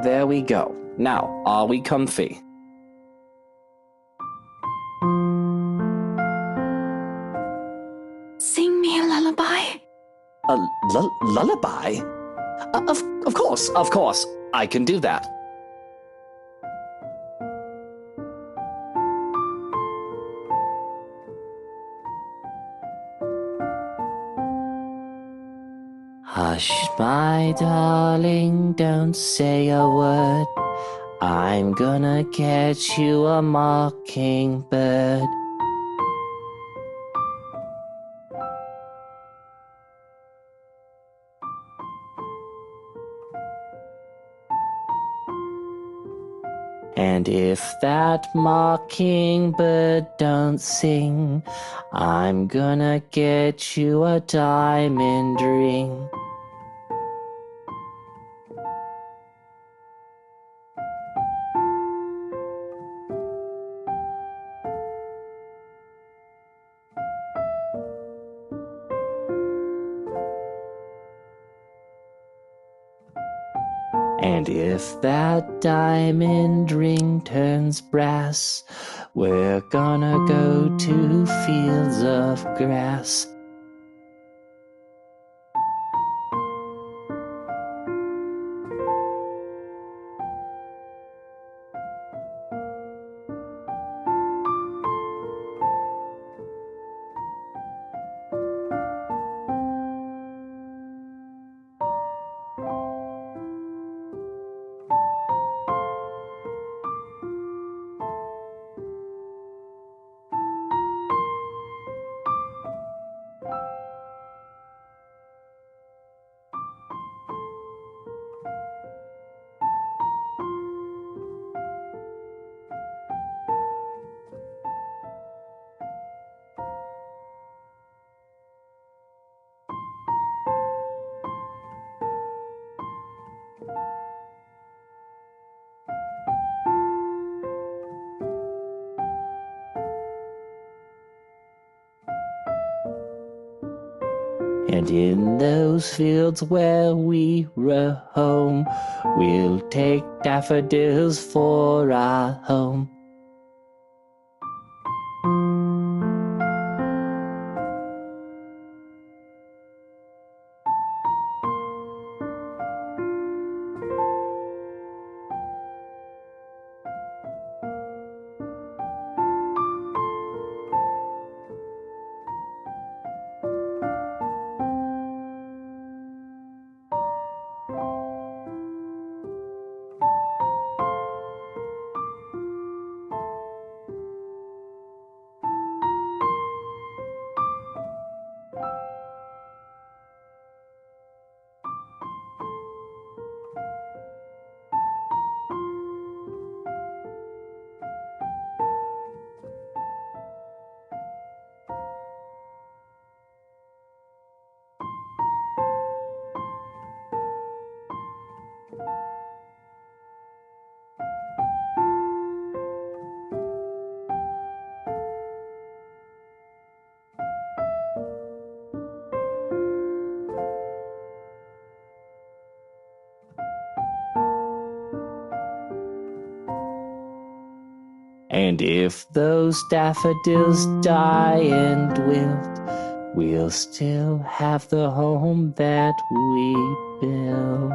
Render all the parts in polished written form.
There we go. Now, are we comfy? Sing me a lullaby. A lullaby? Of course. I can do that. Hush, my darling, don't say a word. I'm gonna catch you a mockingbird. And if that mockingbird don't sing, I'm gonna get you a diamond ring. And if that diamond ring turns brass, we're gonna go to fields of grass. And in those fields where we roam, we'll take daffodils for our home. And if those daffodils die and wilt, we'll still have the home that we built.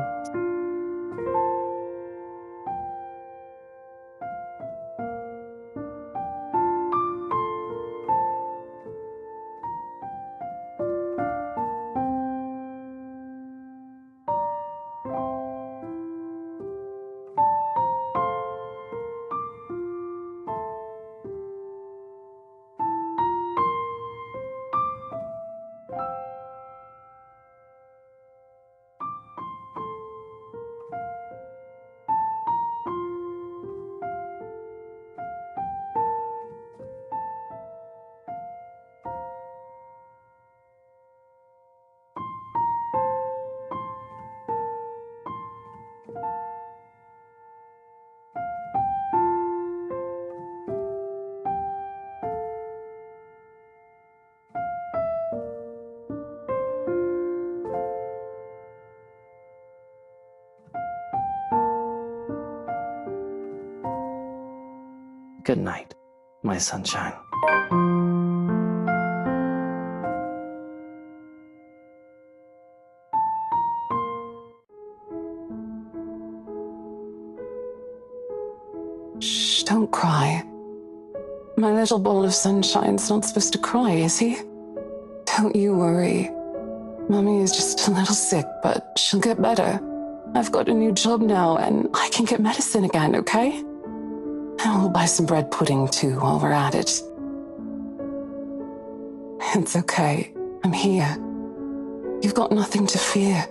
Good night, my sunshine. Shh, don't cry. My little ball of sunshine's not supposed to cry, is he? Don't you worry. Mummy is just a little sick, but she'll get better. I've got a new job now, and I can get medicine again, okay? And we'll buy some bread pudding, too, while we're at it. It's okay. I'm here. You've got nothing to fear.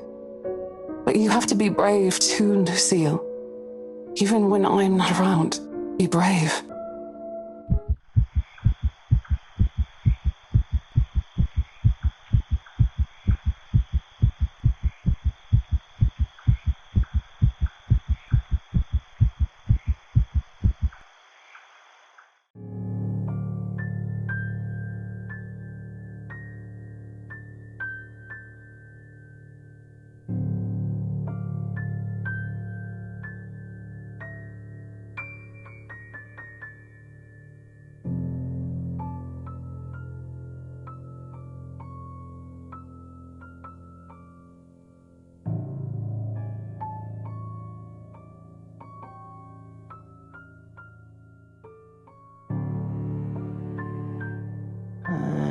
But you have to be brave, too, Lucille. Even when I'm not around, be brave.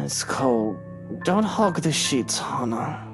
It's cold. Don't hog the sheets, Hannah.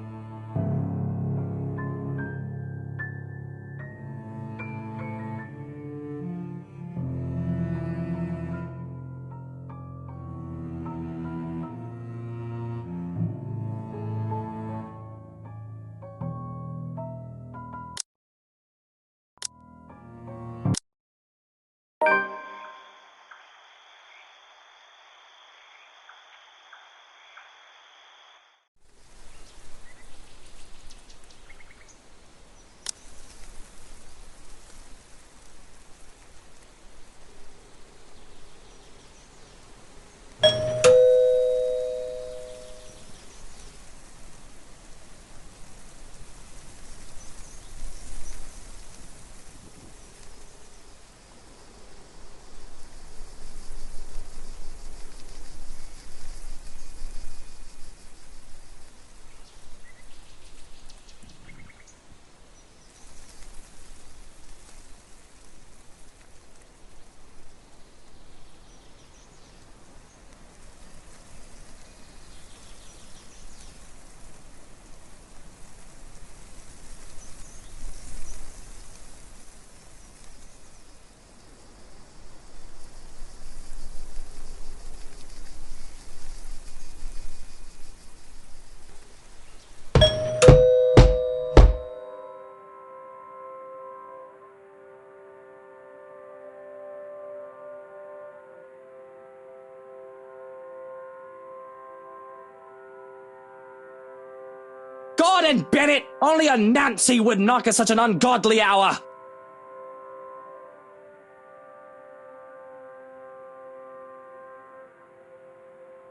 Gordon Bennett! Only a Nancy would knock at such an ungodly hour!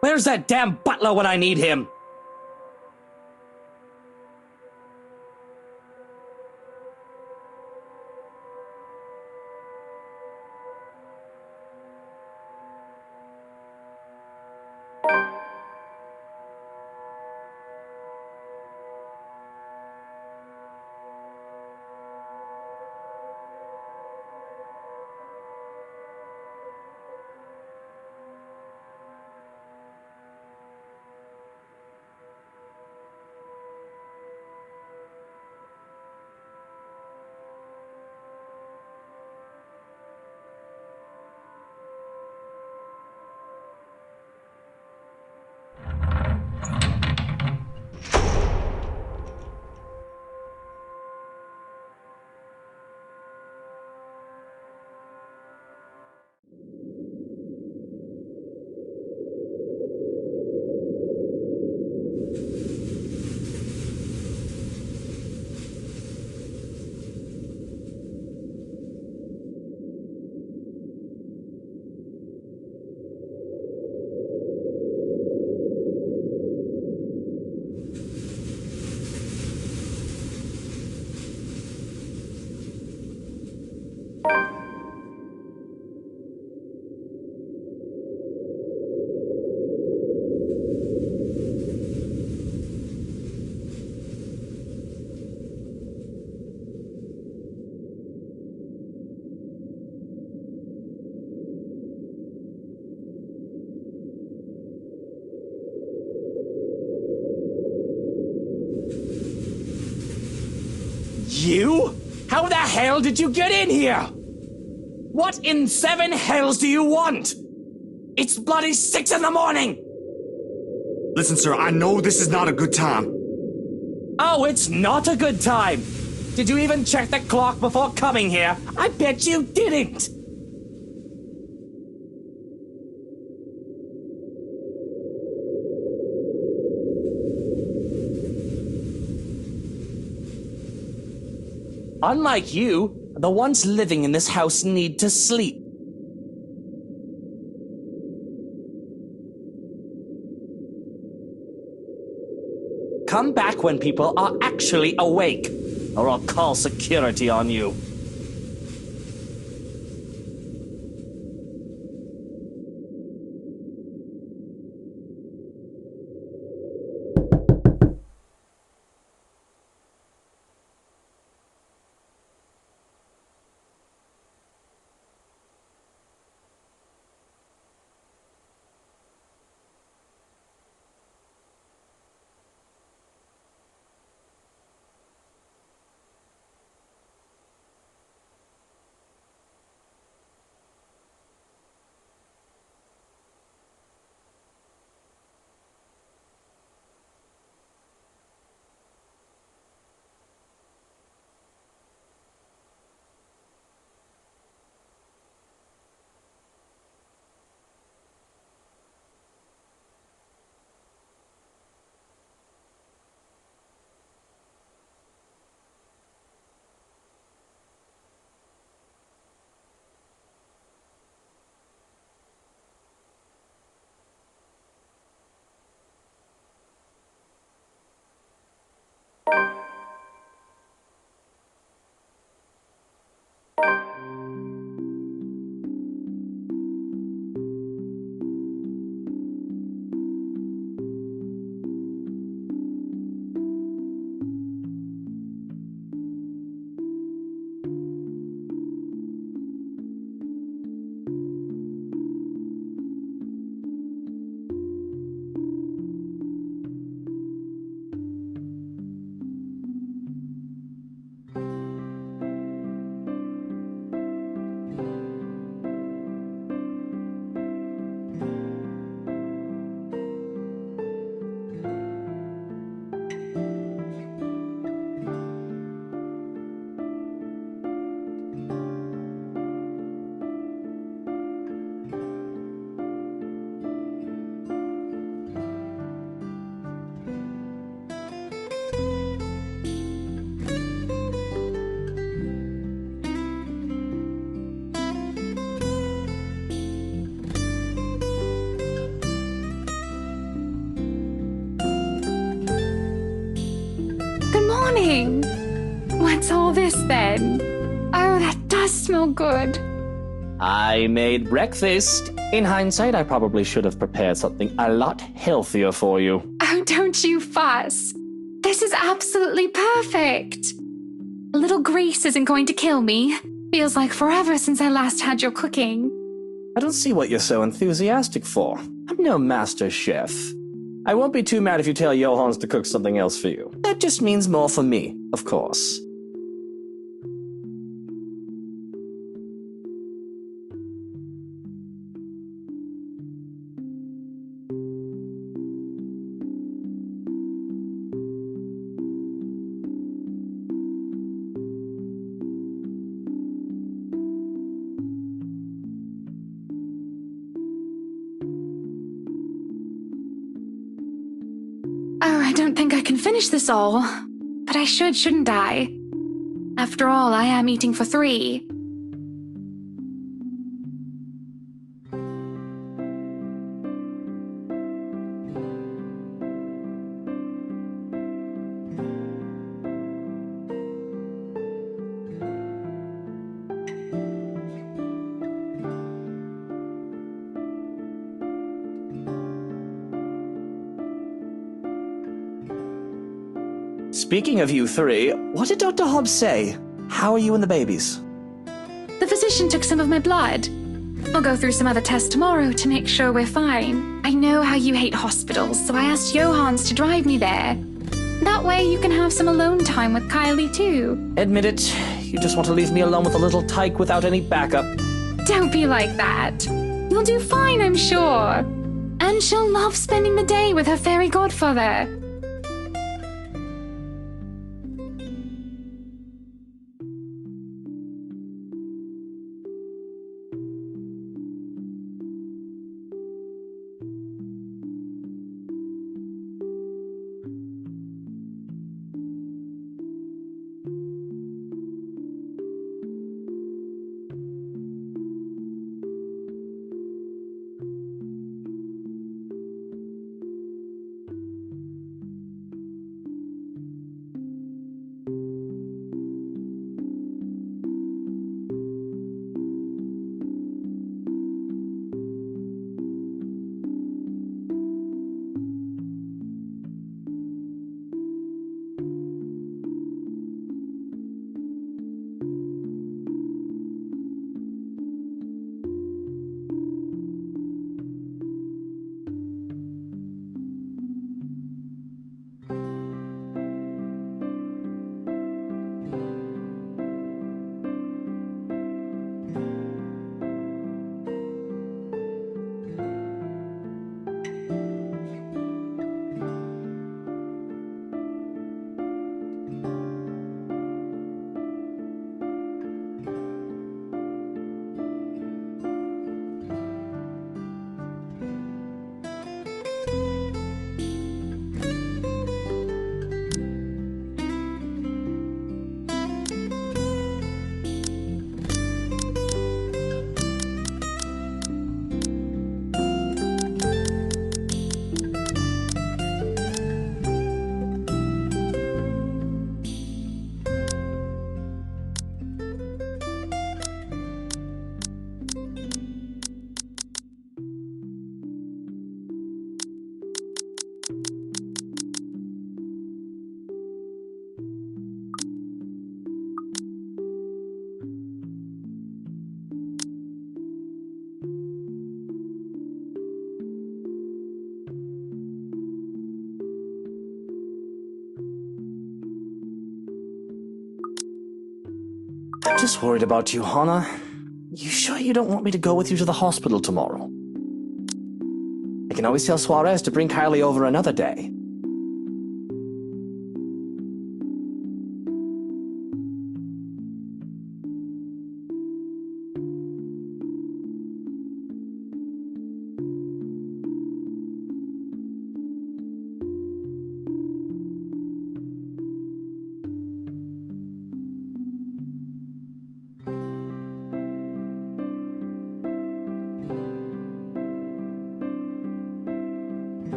Where's that damn butler when I need him? you? How the hell did you get in here? What in 7 hells do you want? It's bloody 6 in the morning! Listen, sir, I know this is not a good time. Oh, it's not a good time! Did you even check the clock before coming here? I bet you didn't! Unlike you, the ones living in this house need to sleep. Come back when people are actually awake, or I'll call security on you. What's all this then? Oh, that does smell good. I made breakfast. In hindsight, I probably should have prepared something a lot healthier for you. Oh, don't you fuss. This is absolutely perfect. A little grease isn't going to kill me. Feels like forever since I last had your cooking. I don't see what you're so enthusiastic for. I'm no master chef. I won't be too mad if you tell Johans to cook something else for you. That just means more for me, of course. Oh, I don't think I can finish this all. But I should, shouldn't I? After all, I am eating for 3. Speaking of you 3, what did Dr. Hobbs say? How are you and the babies? The physician took some of my blood. I'll go through some other tests tomorrow to make sure we're fine. I know how you hate hospitals, so I asked Johans to drive me there. That way you can have some alone time with Kylie too. Admit it, you just want to leave me alone with a little tyke without any backup. Don't be like that. You'll do fine, I'm sure. And she'll love spending the day with her fairy godfather. I'm just worried about you, Hana. You sure you don't want me to go with you to the hospital tomorrow? I can always tell Suarez to bring Kylie over another day.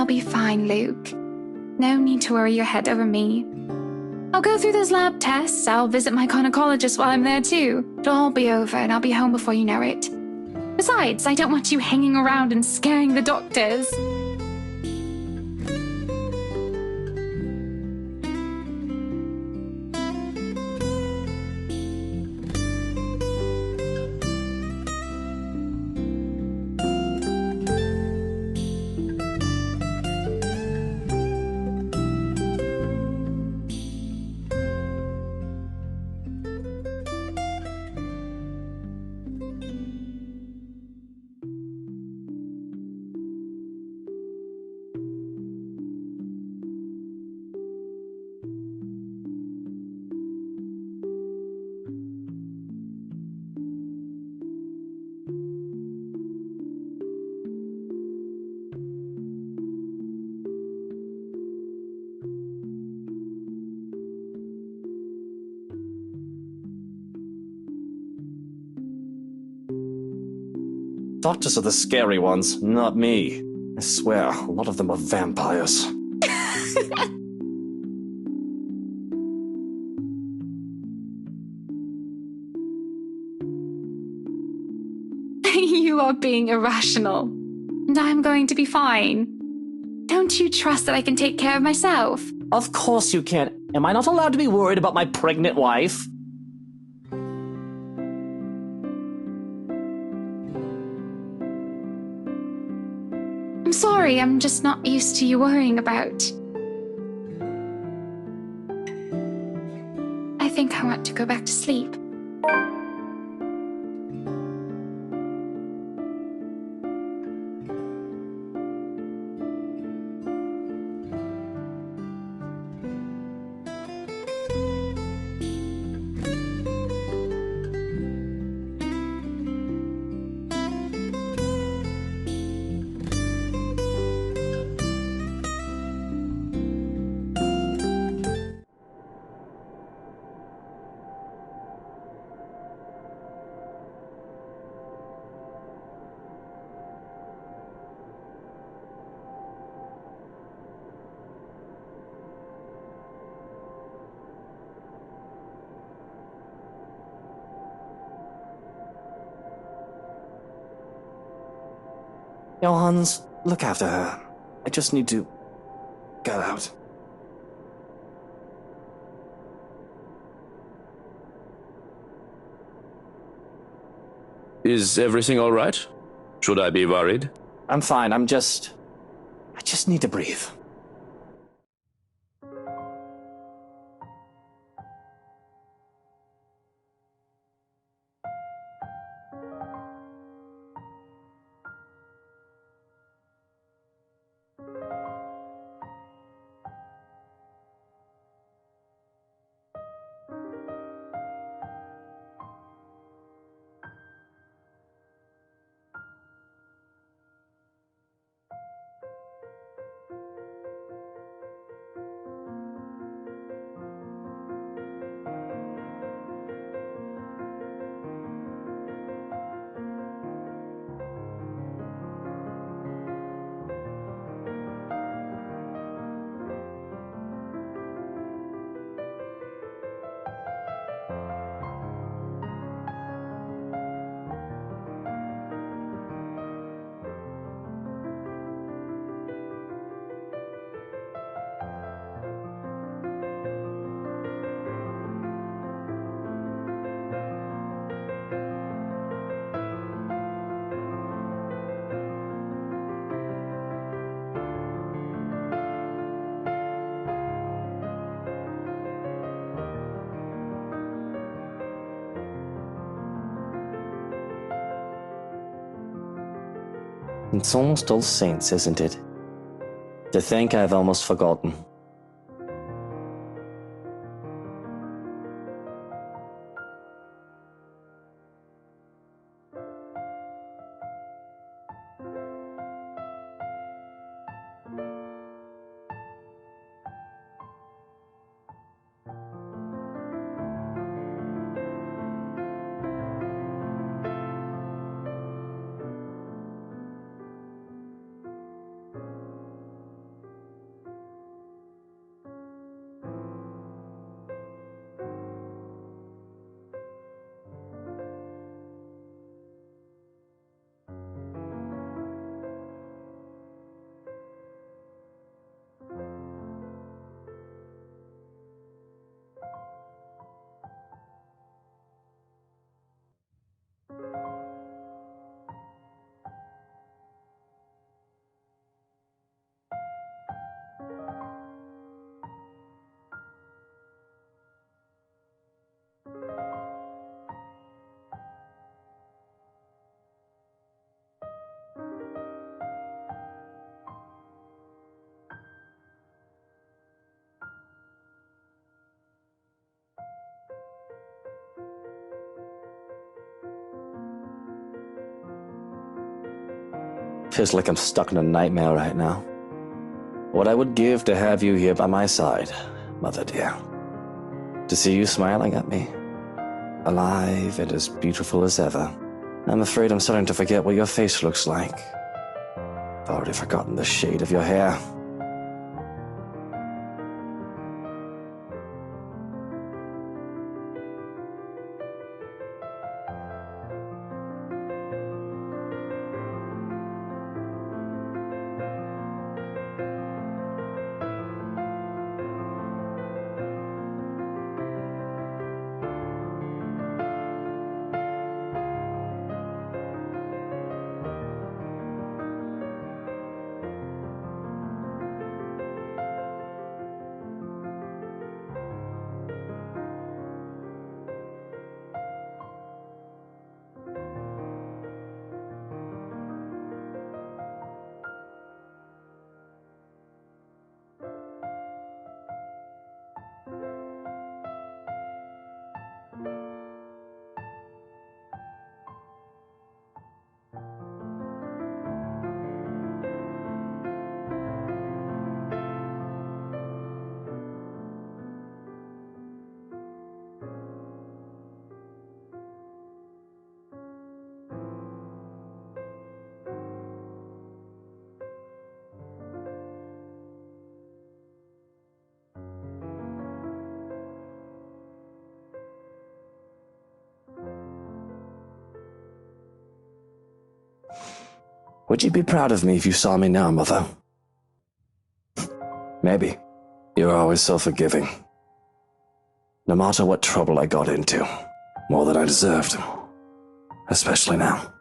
I'll be fine, Luke. No need to worry your head over me. I'll go through those lab tests, I'll visit my gynecologist while I'm there too. It'll all be over and I'll be home before you know it. Besides, I don't want you hanging around and scaring the doctors. Doctors are the scary ones, not me. I swear, a lot of them are vampires. You are being irrational. And I'm going to be fine. Don't you trust that I can take care of myself? Of course you can. Am I not allowed to be worried about my pregnant wife? sorry, I'm just not used to you worrying about. I think I want to go back to sleep. Johans, look after her. I just need to get out. Is everything all right? Should I be worried? I'm fine, I just need to breathe. It's almost All Saints, isn't it? To think I've almost forgotten. Feels like I'm stuck in a nightmare right now. What I would give to have you here by my side, Mother dear. To see you smiling at me. Alive and as beautiful as ever. I'm afraid I'm starting to forget what your face looks like. I've already forgotten the shade of your hair. Would you be proud of me if you saw me now, Mother? Maybe. You're always so forgiving. No matter what trouble I got into, more than I deserved. Especially now.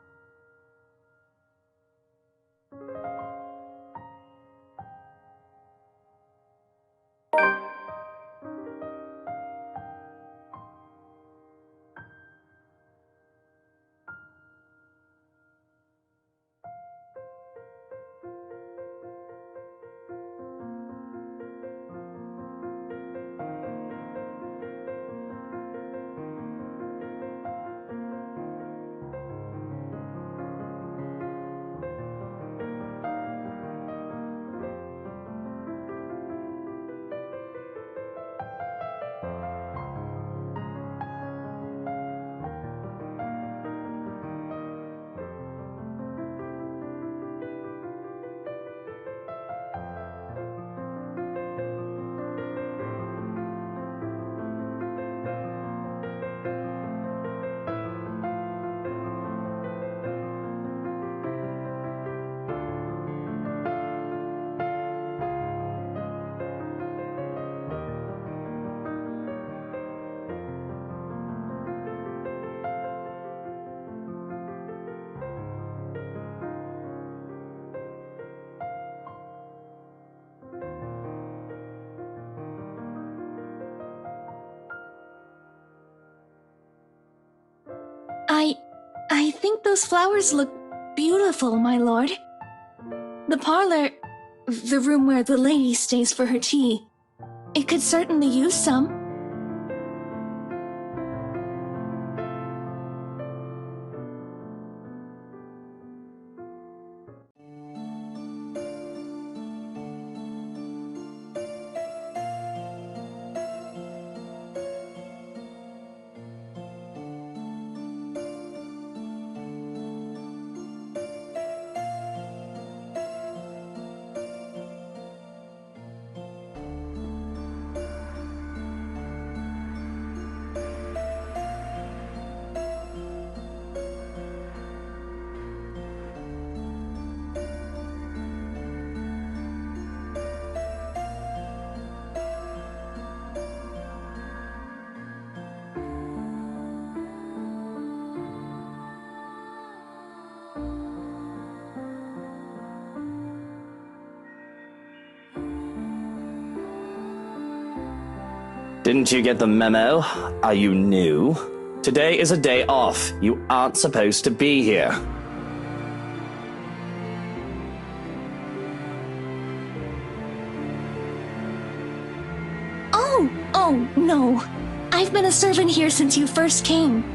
I think those flowers look beautiful, my lord. The parlor, the room where the lady stays for her tea, it could certainly use some. Didn't you get the memo? Are you new? Today is a day off. You aren't supposed to be here. Oh, no. I've been a servant here since you first came.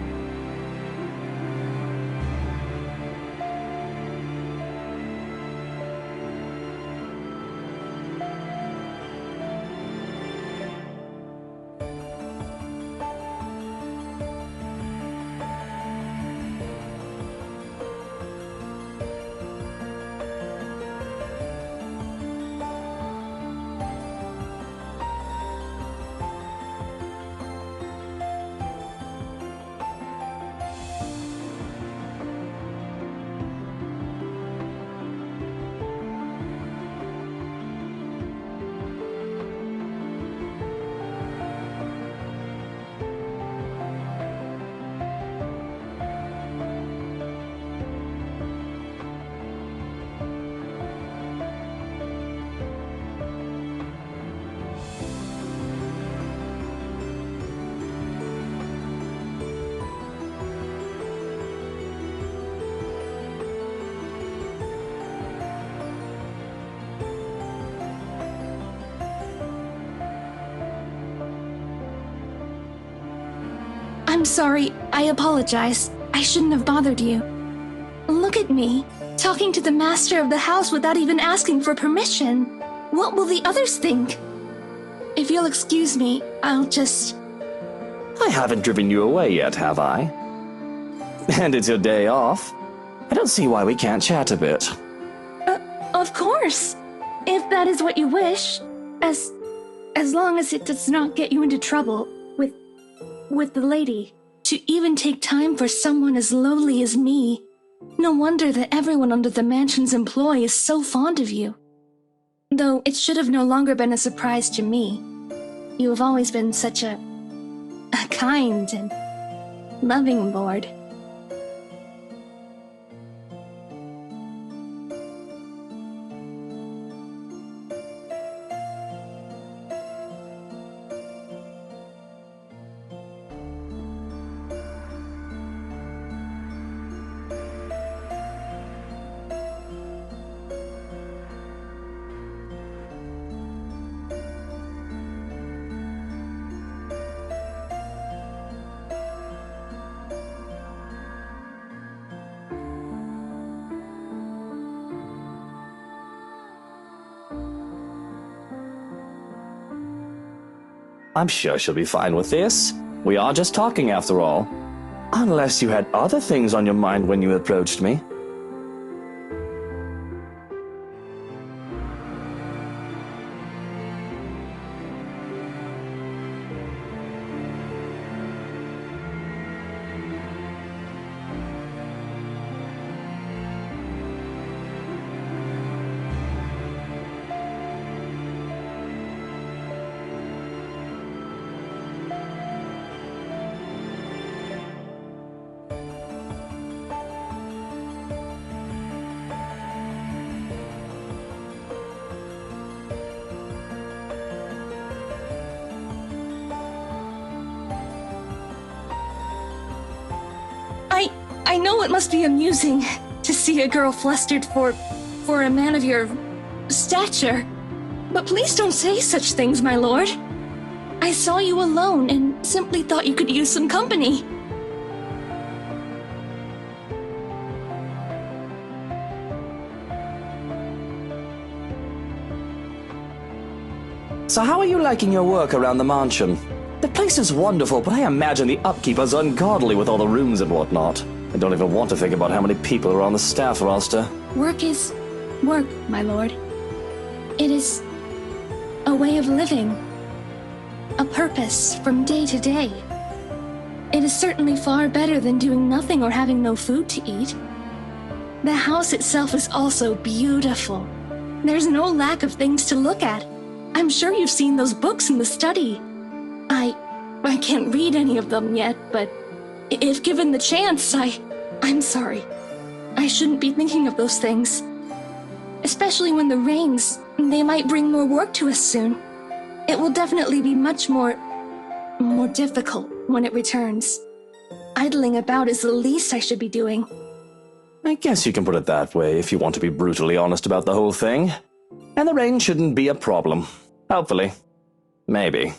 I'm sorry. I apologize. I shouldn't have bothered you. Look at me, talking to the master of the house without even asking for permission. What will the others think? If you'll excuse me, I'll just... I haven't driven you away yet, have I? And it's your day off. I don't see why we can't chat a bit. Of course. If that is what you wish. As long as it does not get you into trouble with the lady. To even take time for someone as lowly as me. No wonder that everyone under the mansion's employ is so fond of you. Though it should have no longer been a surprise to me. You have always been such a kind and loving lord. I'm sure she'll be fine with this. We are just talking after all. Unless you had other things on your mind when you approached me. I know it must be amusing to see a girl flustered for a man of your stature. But please don't say such things, my lord. I saw you alone and simply thought you could use some company. So how are you liking your work around the mansion? The place is wonderful, but I imagine the upkeep is ungodly with all the rooms and whatnot. I don't even want to think about how many people are on the staff roster. Work is work, my lord. It is a way of living, a purpose from day to day. It is certainly far better than doing nothing or having no food to eat. The house itself is also beautiful. There's no lack of things to look at. I'm sure you've seen those books in the study. I can't read any of them yet, but if given the chance, I'm sorry. I shouldn't be thinking of those things. Especially when the rains, they might bring more work to us soon. It will definitely be much more difficult when it returns. Idling about is the least I should be doing. I guess you can put it that way if you want to be brutally honest about the whole thing. And the rain shouldn't be a problem. Hopefully. Maybe.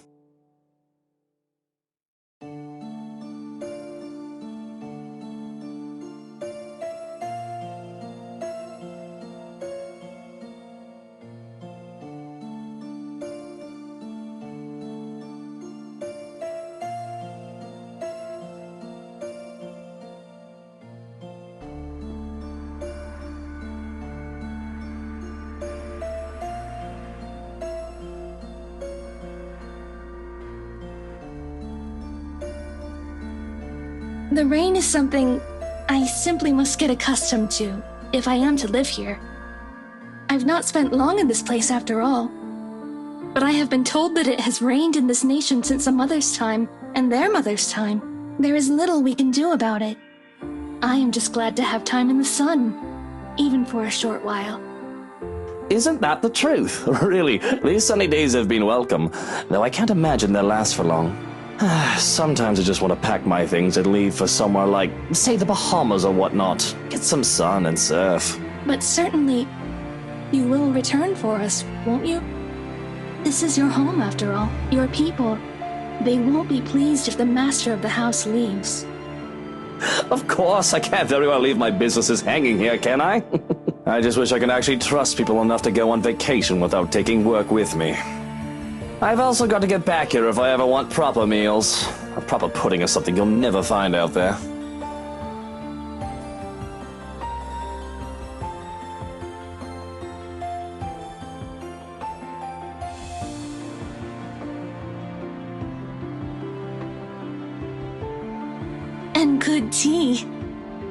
The rain is something I simply must get accustomed to if I am to live here. I've not spent long in this place after all, but I have been told that it has rained in this nation since a mother's time and their mother's time. There is little we can do about it. I am just glad to have time in the sun, even for a short while. Isn't that the truth? Really, these sunny days have been welcome, though I can't imagine they'll last for long. Sometimes I just want to pack my things and leave for somewhere like, say, the Bahamas or whatnot. Get some sun and surf. But certainly, you will return for us, won't you? This is your home, after all. Your people. They won't be pleased if the master of the house leaves. Of course, I can't very well leave my businesses hanging here, can I? I just wish I could actually trust people enough to go on vacation without taking work with me. I've also got to get back here if I ever want proper meals. A proper pudding is something you'll never find out there. And good tea.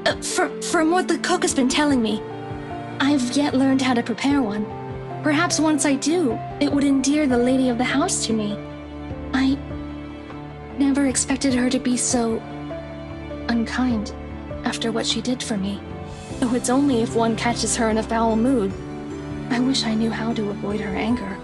From what the cook has been telling me, I've yet learned how to prepare one. Perhaps once I do, it would endear the lady of the house to me. I never expected her to be so unkind after what she did for me. Though it's only if one catches her in a foul mood. I wish I knew how to avoid her anger.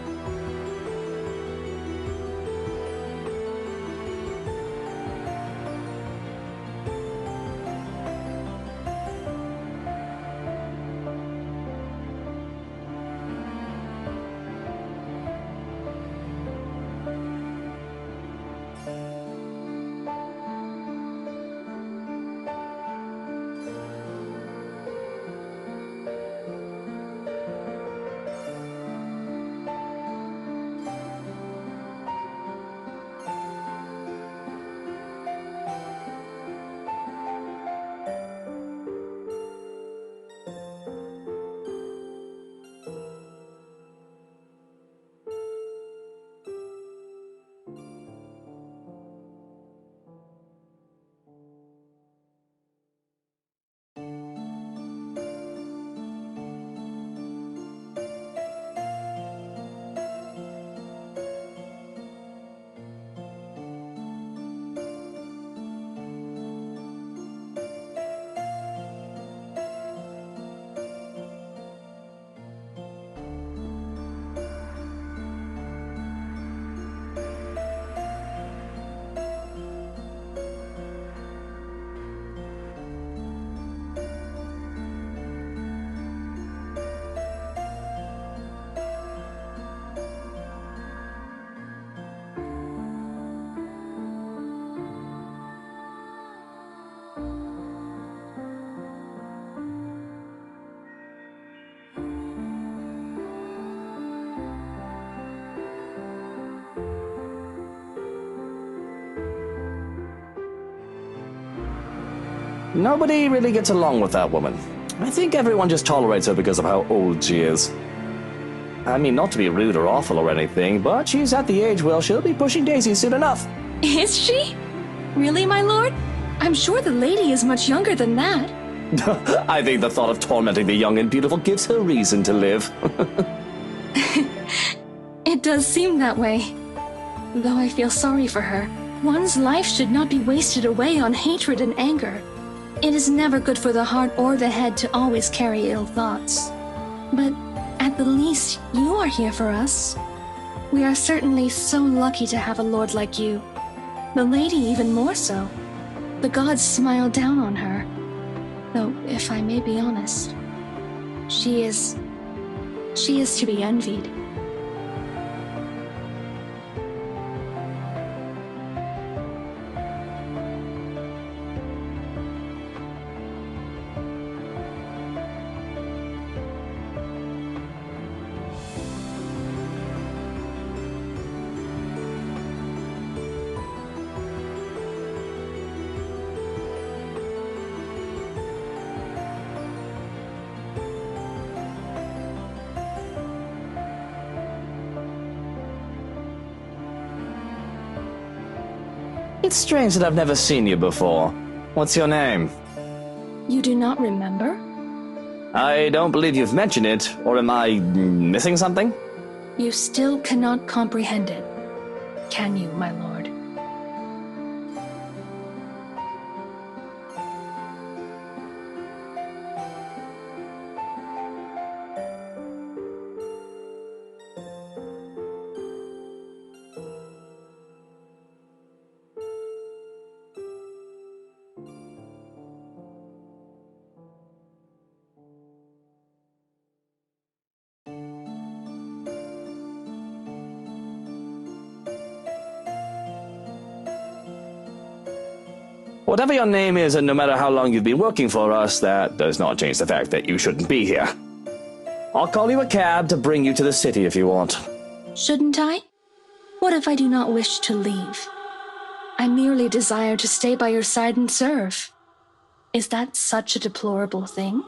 Nobody really gets along with that woman. I think everyone just tolerates her because of how old she is. I mean, not to be rude or awful or anything, but she's at the age where she'll be pushing daisies soon enough. Is she? Really, my lord? I'm sure the lady is much younger than that. I think the thought of tormenting the young and beautiful gives her reason to live. It does seem that way. Though I feel sorry for her. One's life should not be wasted away on hatred and anger. It is never good for the heart or the head to always carry ill thoughts. But at the least, you are here for us. We are certainly so lucky to have a lord like you. The lady even more so. The gods smile down on her. Though, if I may be honest, she is to be envied. It's strange that I've never seen you before. What's your name? You do not remember? I don't believe you've mentioned it, or am I missing something? You still cannot comprehend it, can you, my lord? Whatever your name is, and no matter how long you've been working for us, that does not change the fact that you shouldn't be here. I'll call you a cab to bring you to the city if you want. Shouldn't I? What if I do not wish to leave? I merely desire to stay by your side and serve. Is that such a deplorable thing?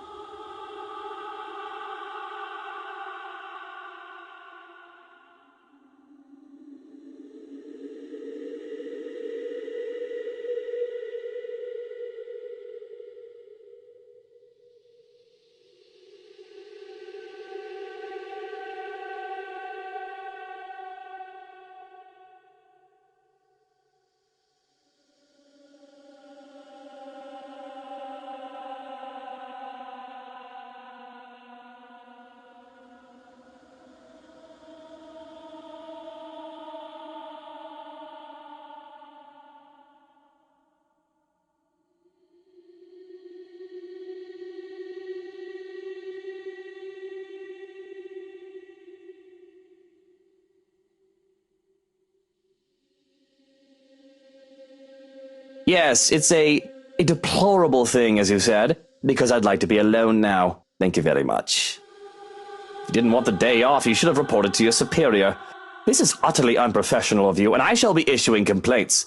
Yes, it's a deplorable thing, as you said, because I'd like to be alone now. Thank you very much. If you didn't want the day off, you should have reported to your superior. This is utterly unprofessional of you, and I shall be issuing complaints.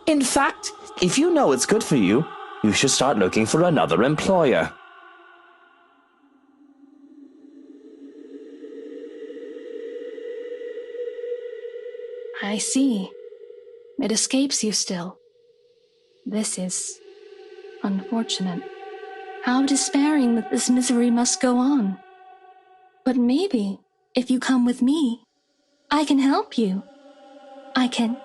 In fact, if you know it's good for you, you should start looking for another employer. I see. It escapes you still. This is unfortunate. How despairing that this misery must go on. But maybe, if you come with me, I can help you. I can...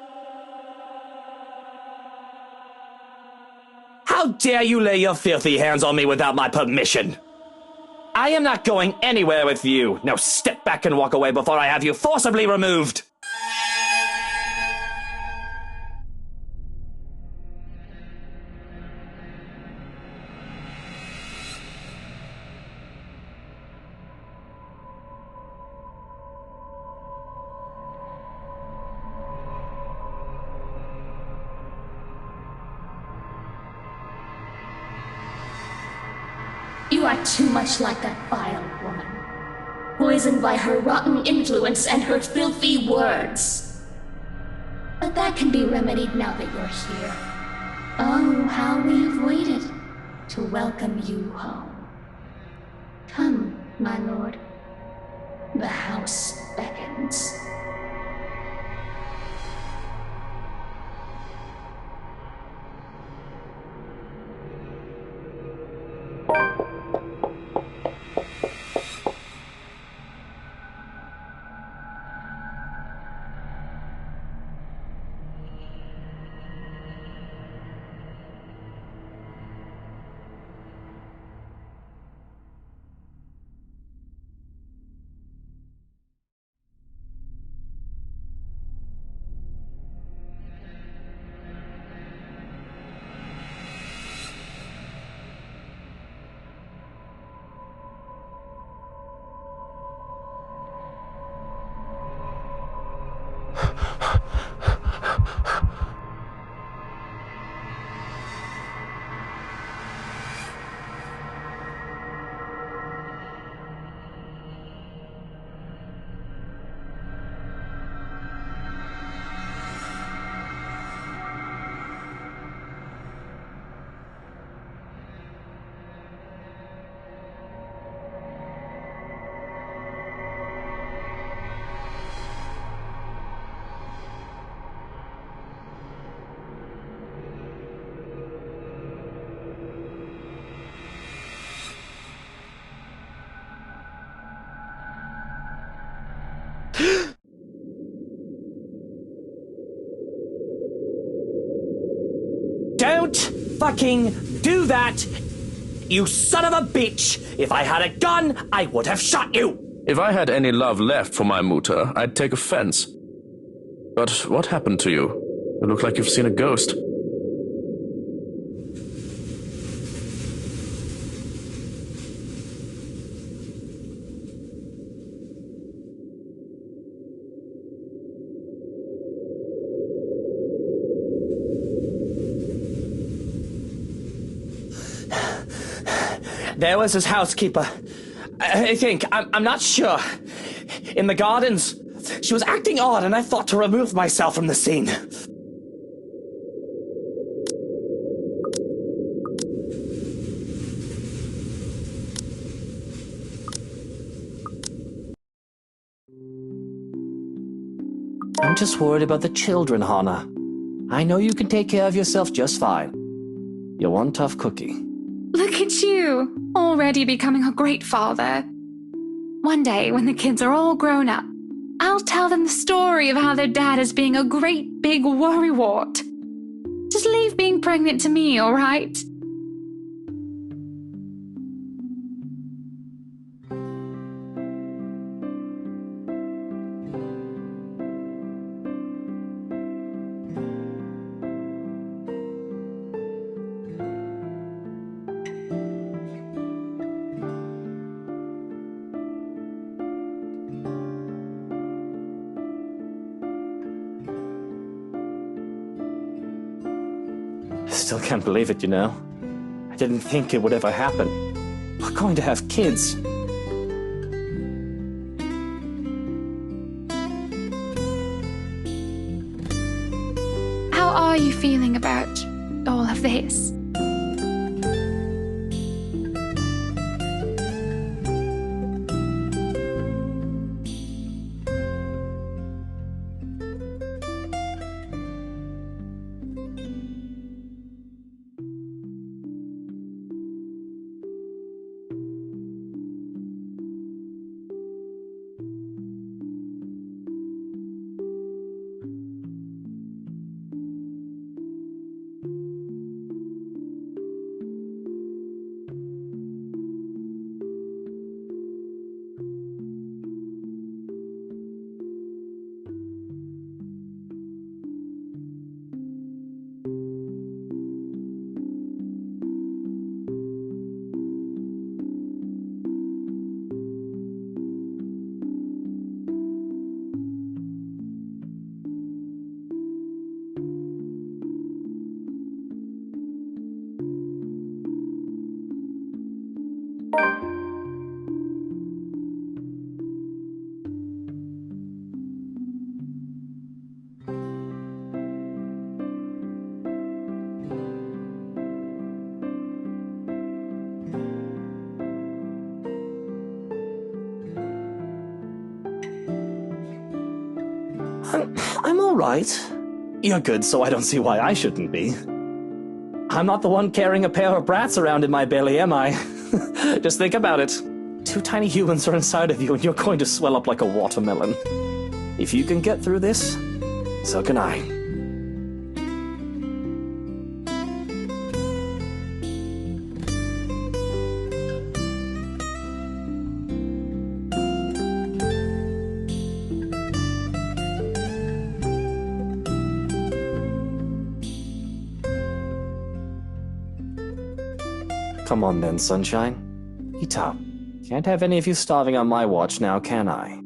How dare you lay your filthy hands on me without my permission? I am not going anywhere with you. Now step back and walk away before I have you forcibly removed. You are too much like that vile woman, poisoned by her rotten influence and her filthy words. But that can be remedied now that you're here. Oh, how we've waited to welcome you home. Come, my lord. The house beckons. Don't fucking do that! You son of a bitch! If I had a gun, I would have shot you! If I had any love left for my mutter, I'd take offense. But what happened to you? You look like you've seen a ghost. There was his housekeeper. I think. I'm not sure. In the gardens. She was acting odd, and I thought to remove myself from the scene. I'm just worried about the children, Hana. I know you can take care of yourself just fine. You're one tough cookie. Look at you, already becoming a great father. One day, when the kids are all grown up, I'll tell them the story of how their dad is being a great big worrywart. Just leave being pregnant to me, all right? still can't believe it, you know. I didn't think it would ever happen. We're going to have kids. How are you feeling about all of this? I'm all right. You're good, so I don't see why I shouldn't be. I'm not the one carrying a pair of brats around in my belly, am I? Just think about it. 2 tiny humans are inside of you, and you're going to swell up like a watermelon. If you can get through this, so can I. Come on then, sunshine. Eat up. Can't have any of you starving on my watch now, can I?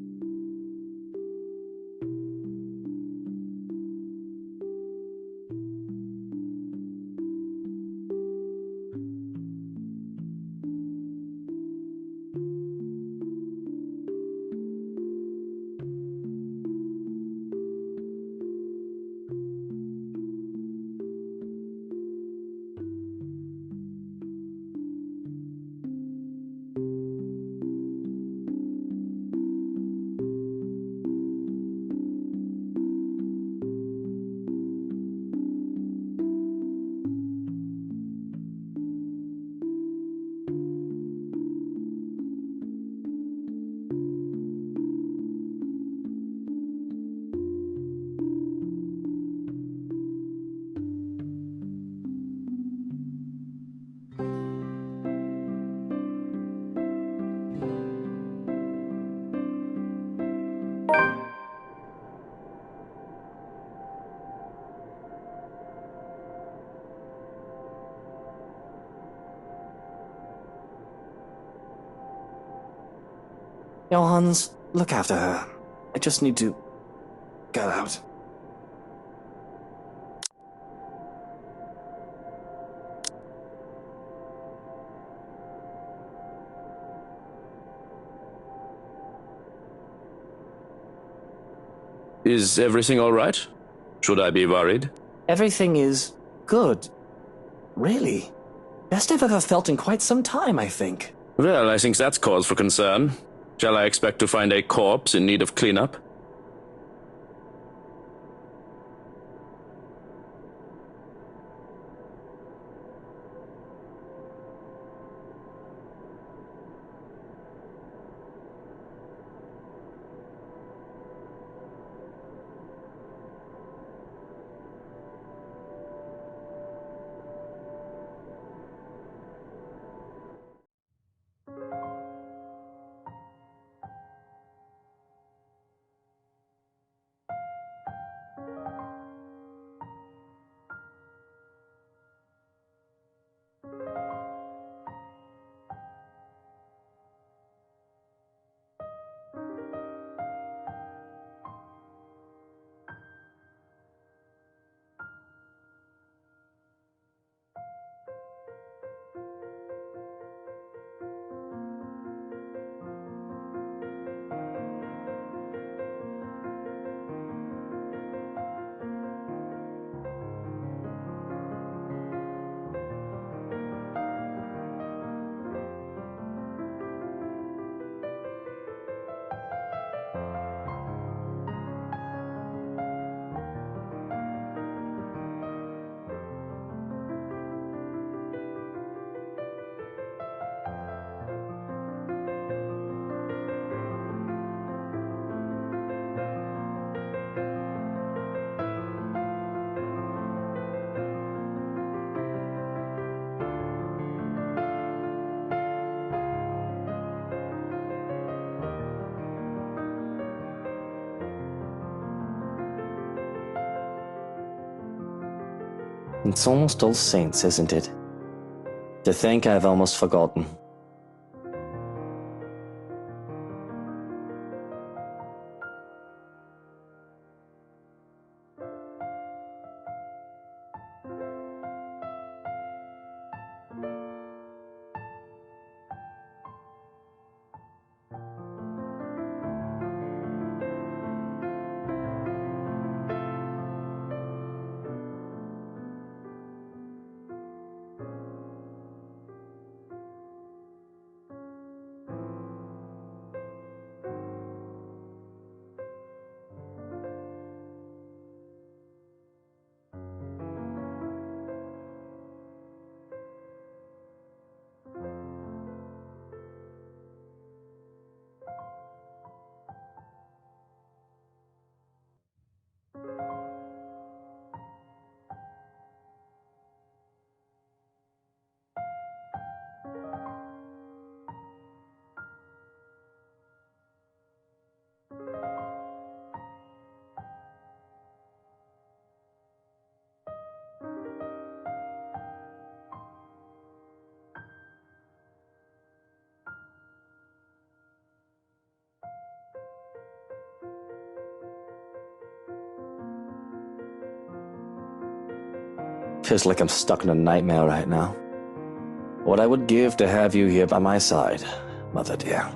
Hans, look after her. I just need to get out. Is everything all right? Should I be worried? Everything is good. Really. Best I've ever felt in quite some time, I think. Well, I think that's cause for concern. Shall I expect to find a corpse in need of cleanup? It's almost All Saints, isn't it? To think I've almost forgotten. Feels like I'm stuck in a nightmare right now. What I would give to have you here by my side, mother dear.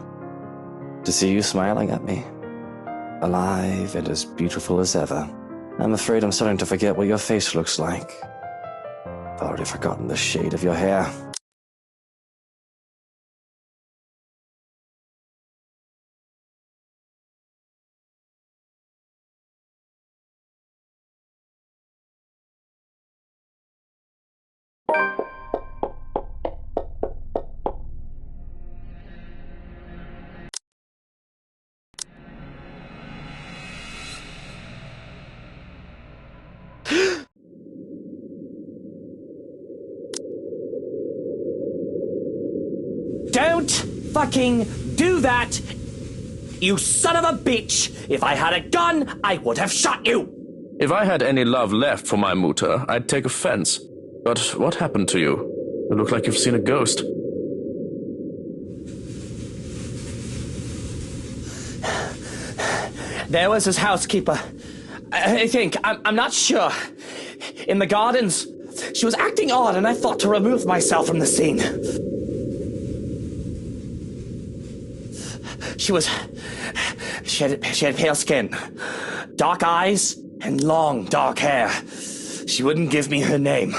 To see you smiling at me. Alive and as beautiful as ever. I'm afraid I'm starting to forget what your face looks like. I've already forgotten the shade of your hair. Don't fucking do that! You son of a bitch! If I had a gun, I would have shot you! If I had any love left for my mutter, I'd take offense. But what happened to you? You look like you've seen a ghost. There was his housekeeper. I think, I'm not sure. In the gardens. She was acting odd and I thought to remove myself from the scene. She had pale skin, dark eyes, and long dark hair. She wouldn't give me her name.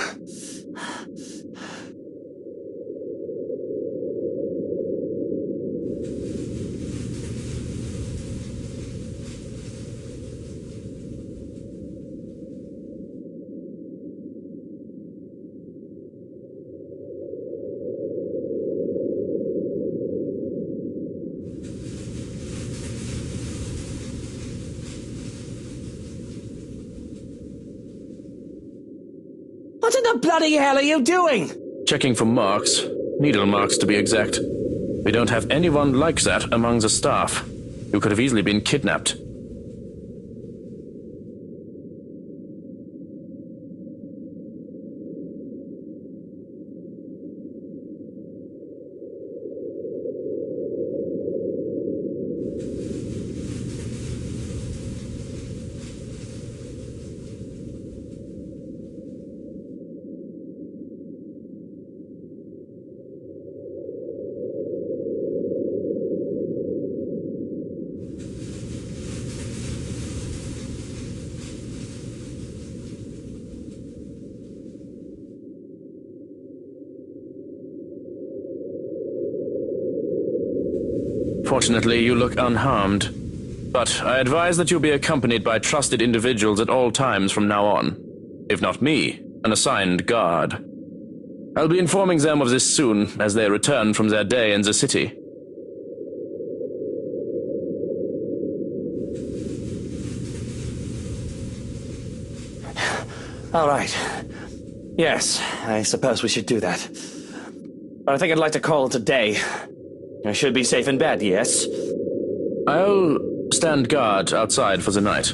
What in the bloody hell are you doing? Checking for marks. Needle marks, to be exact. We don't have anyone like that among the staff. You could have easily been kidnapped. Fortunately, you look unharmed. But I advise that you be accompanied by trusted individuals at all times from now on. If not me, an assigned guard. I'll be informing them of this soon as they return from their day in the city. All right. Yes, I suppose we should do that. But I think I'd like to call it a day. I should be safe in bed, yes? I'll stand guard outside for the night.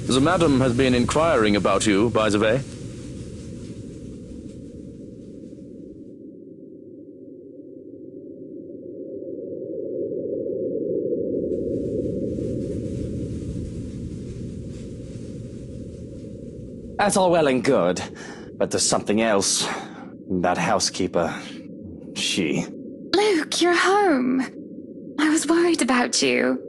The madam has been inquiring about you, by the way. That's all well and good, but there's something else. That housekeeper, she... Luke, you're home. I was worried about you.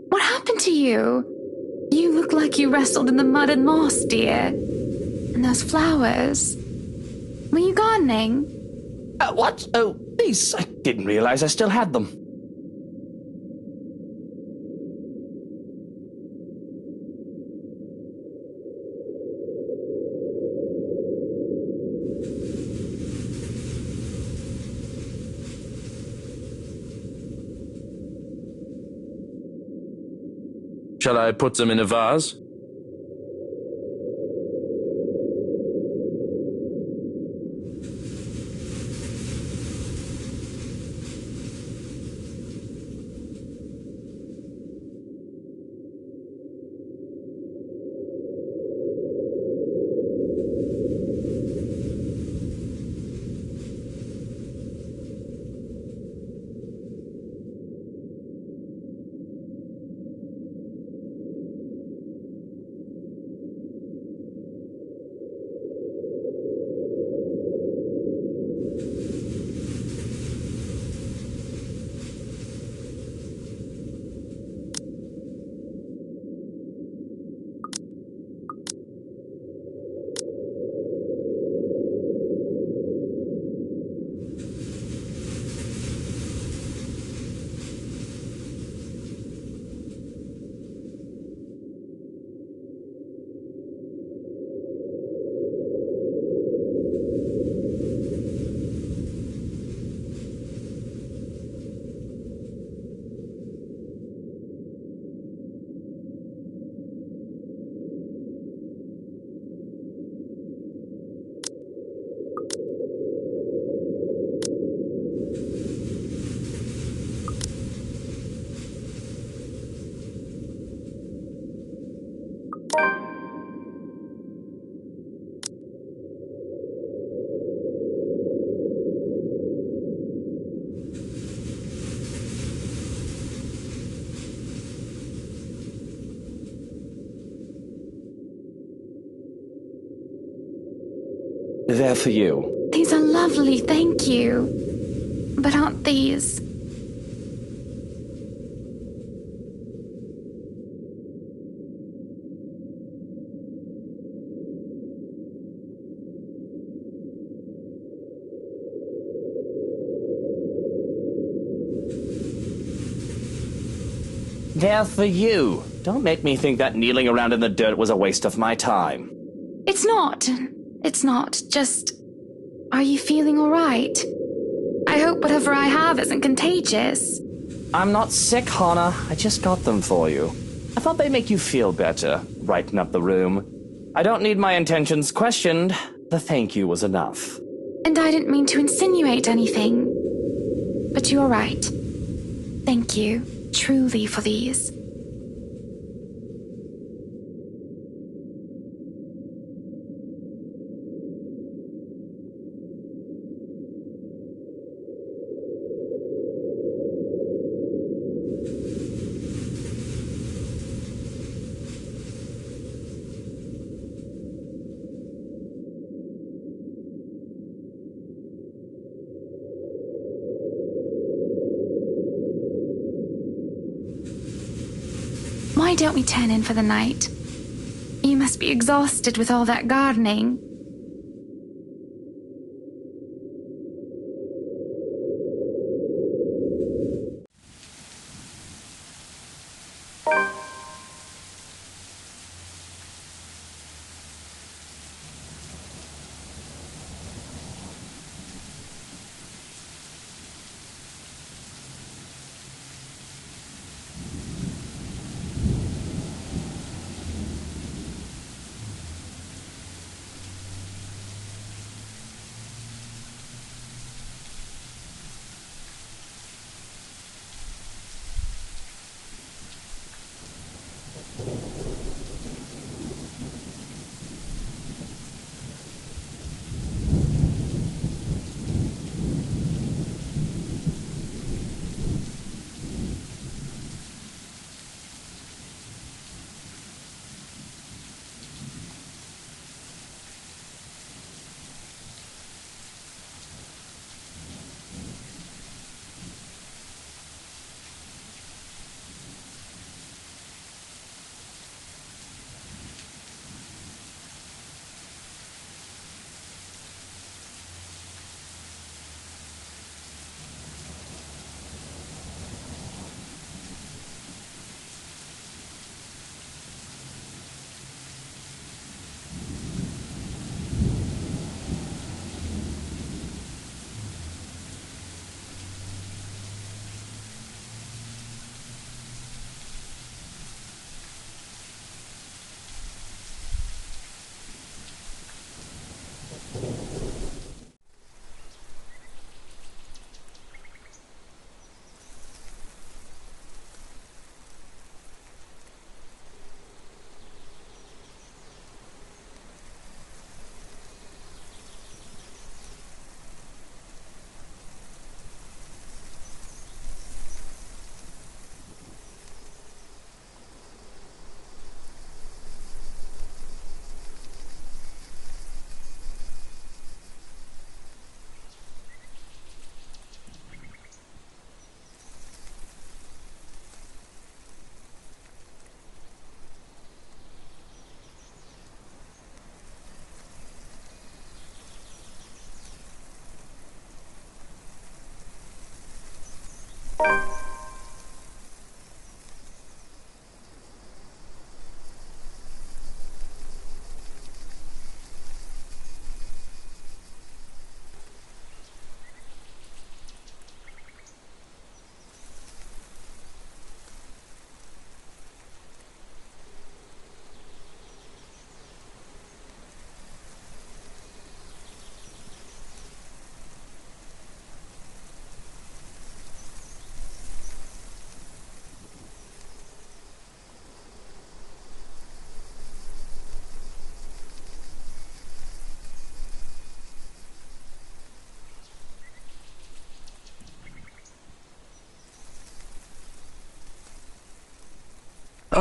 What happened to you? You look like you wrestled in the mud and moss, dear. And those flowers. Were you gardening? What? Oh, these. I didn't realize I still had them. Shall I put them in a vase? They're for you. These are lovely, thank you. But aren't these... They're for you. Don't make me think that kneeling around in the dirt was a waste of my time. It's not. It's not. Just... Are you feeling all right? I hope whatever I have isn't contagious. I'm not sick, Hana. I just got them for you. I thought they'd make you feel better, brighten up the room. I don't need my intentions questioned. The thank you was enough. And I didn't mean to insinuate anything. But you're right. Thank you, truly, for these. Why don't we turn in for the night? You must be exhausted with all that gardening.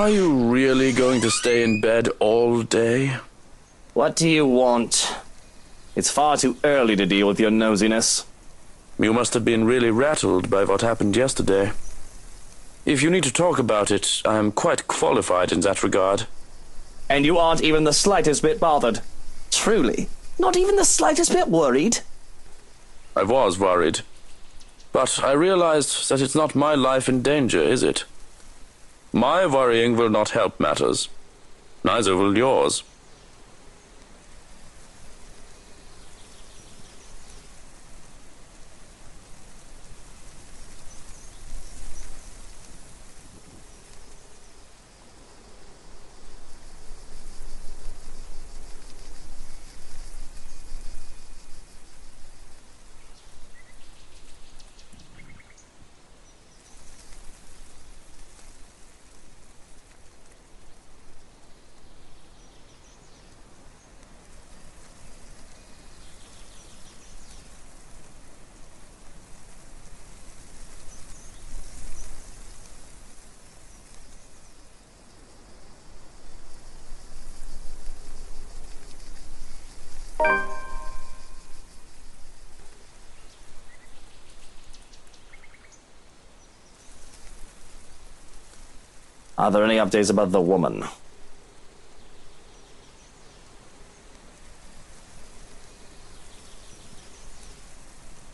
Are you really going to stay in bed all day? What do you want? It's far too early to deal with your nosiness. You must have been really rattled by what happened yesterday. If you need to talk about it, I am quite qualified in that regard. And you aren't even the slightest bit bothered? Truly? Not even the slightest bit worried? I was worried. But I realized that it's not my life in danger, is it? My worrying will not help matters. Neither will yours. Are there any updates about the woman?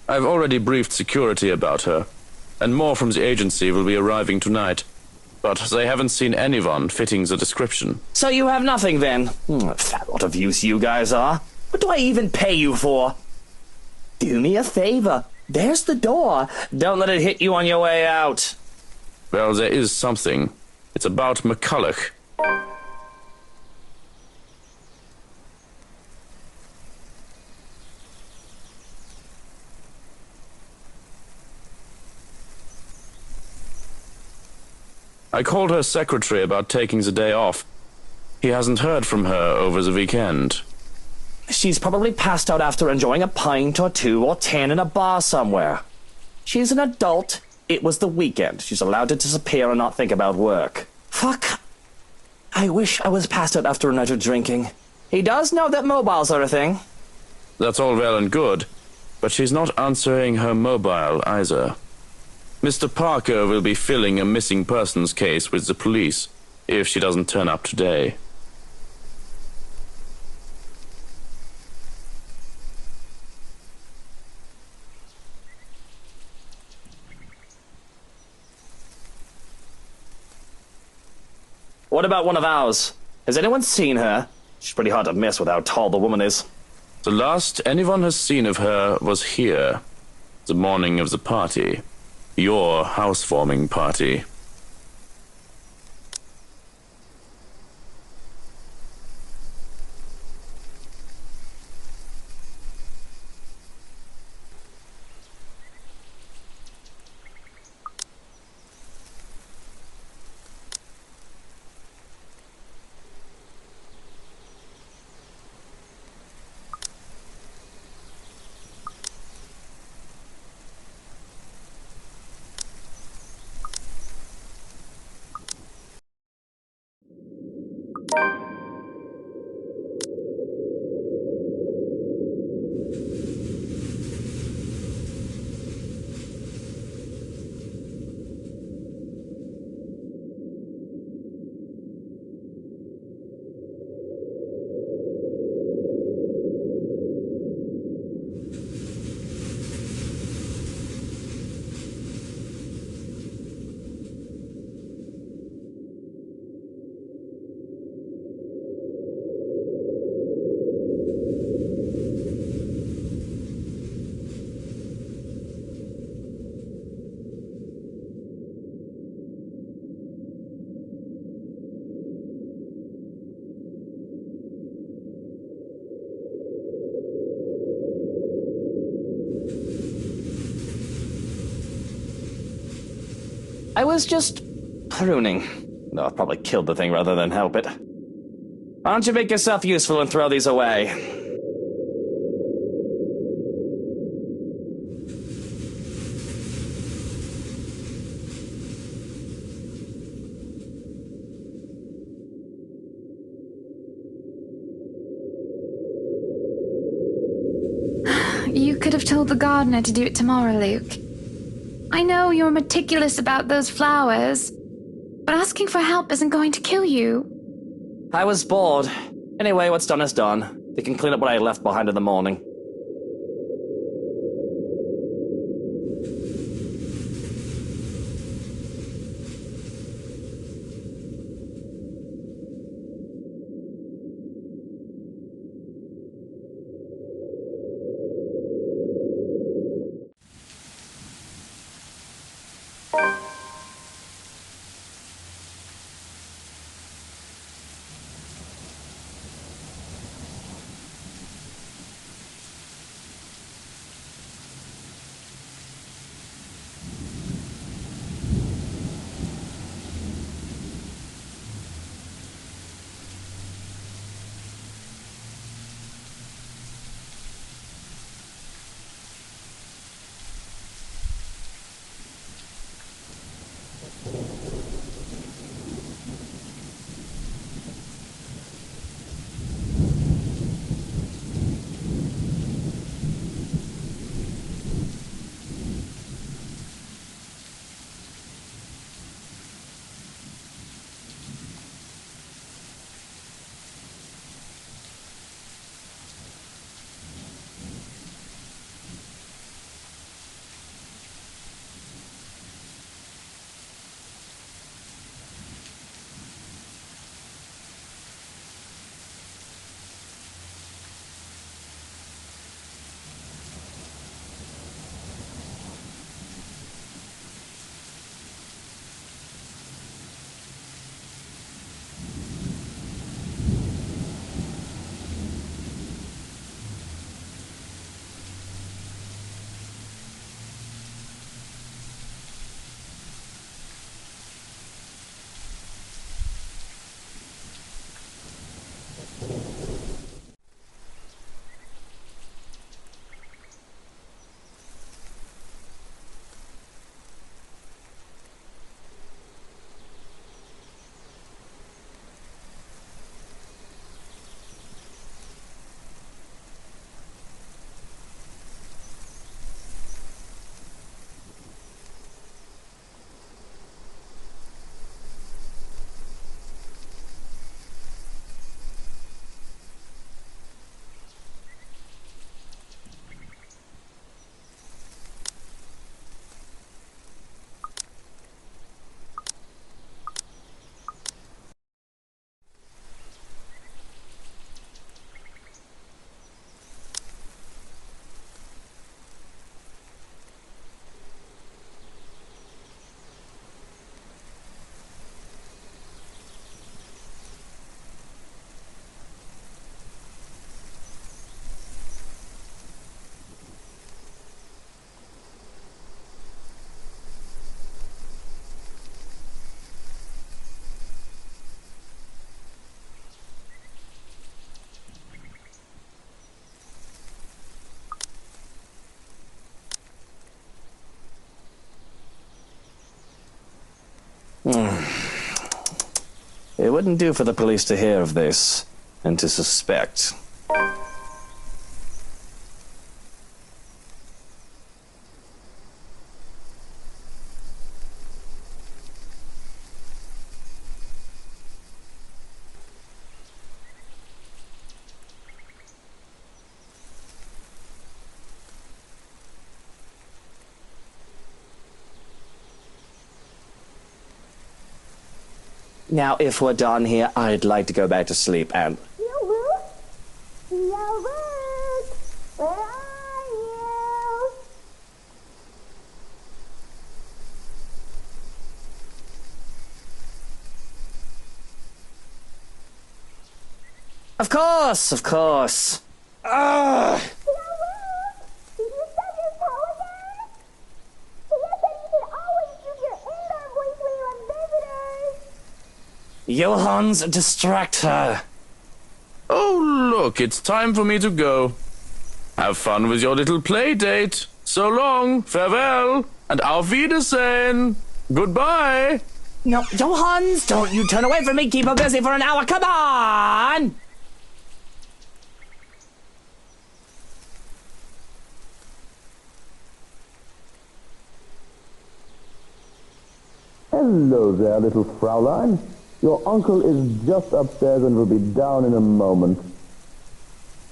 I've already briefed security about her, and more from the agency will be arriving tonight. But they haven't seen anyone fitting the description. So you have nothing then? Fat lot of use you guys are. What do I even pay you for? Do me a favor. There's the door. Don't let it hit you on your way out. Well, there is something. It's about McCulloch. I called her secretary about taking the day off. He hasn't heard from her over the weekend. She's probably passed out after enjoying a pint or two or 10 in a bar somewhere. She's an adult. It was the weekend. She's allowed to disappear and not think about work. Fuck. I wish I was passed out after a night of drinking. He does know that mobiles are a thing. That's all well and good, but she's not answering her mobile either. Mr. Parker will be filling a missing persons case with the police if she doesn't turn up today. What about one of ours? Has anyone seen her? She's pretty hard to miss with how tall the woman is. The last anyone has seen of her was here, the morning of the party. Your housewarming party. I was just pruning. No, I've probably killed the thing rather than help it. Why don't you make yourself useful and throw these away? You could have told the gardener to do it tomorrow, Luke. I know you're meticulous about those flowers, but asking for help isn't going to kill you. I was bored. Anyway, what's done is done. They can clean up what I left behind in the morning. It wouldn't do for the police to hear of this and to suspect. Now, if we're done here, I'd like to go back to sleep and... Where are you? Of course, of course. Ugh! Did you start your toe again? He said you should always use your indoor voice when you have visitors. Johans, distract her. Oh, look, it's time for me to go. Have fun with your little play date. So long, farewell, and auf Wiedersehen. Goodbye. No, Johans, don't you turn away from me. Keep her busy for an hour. Come on! Hello there, little Fraulein. Your uncle is just upstairs and will be down in a moment.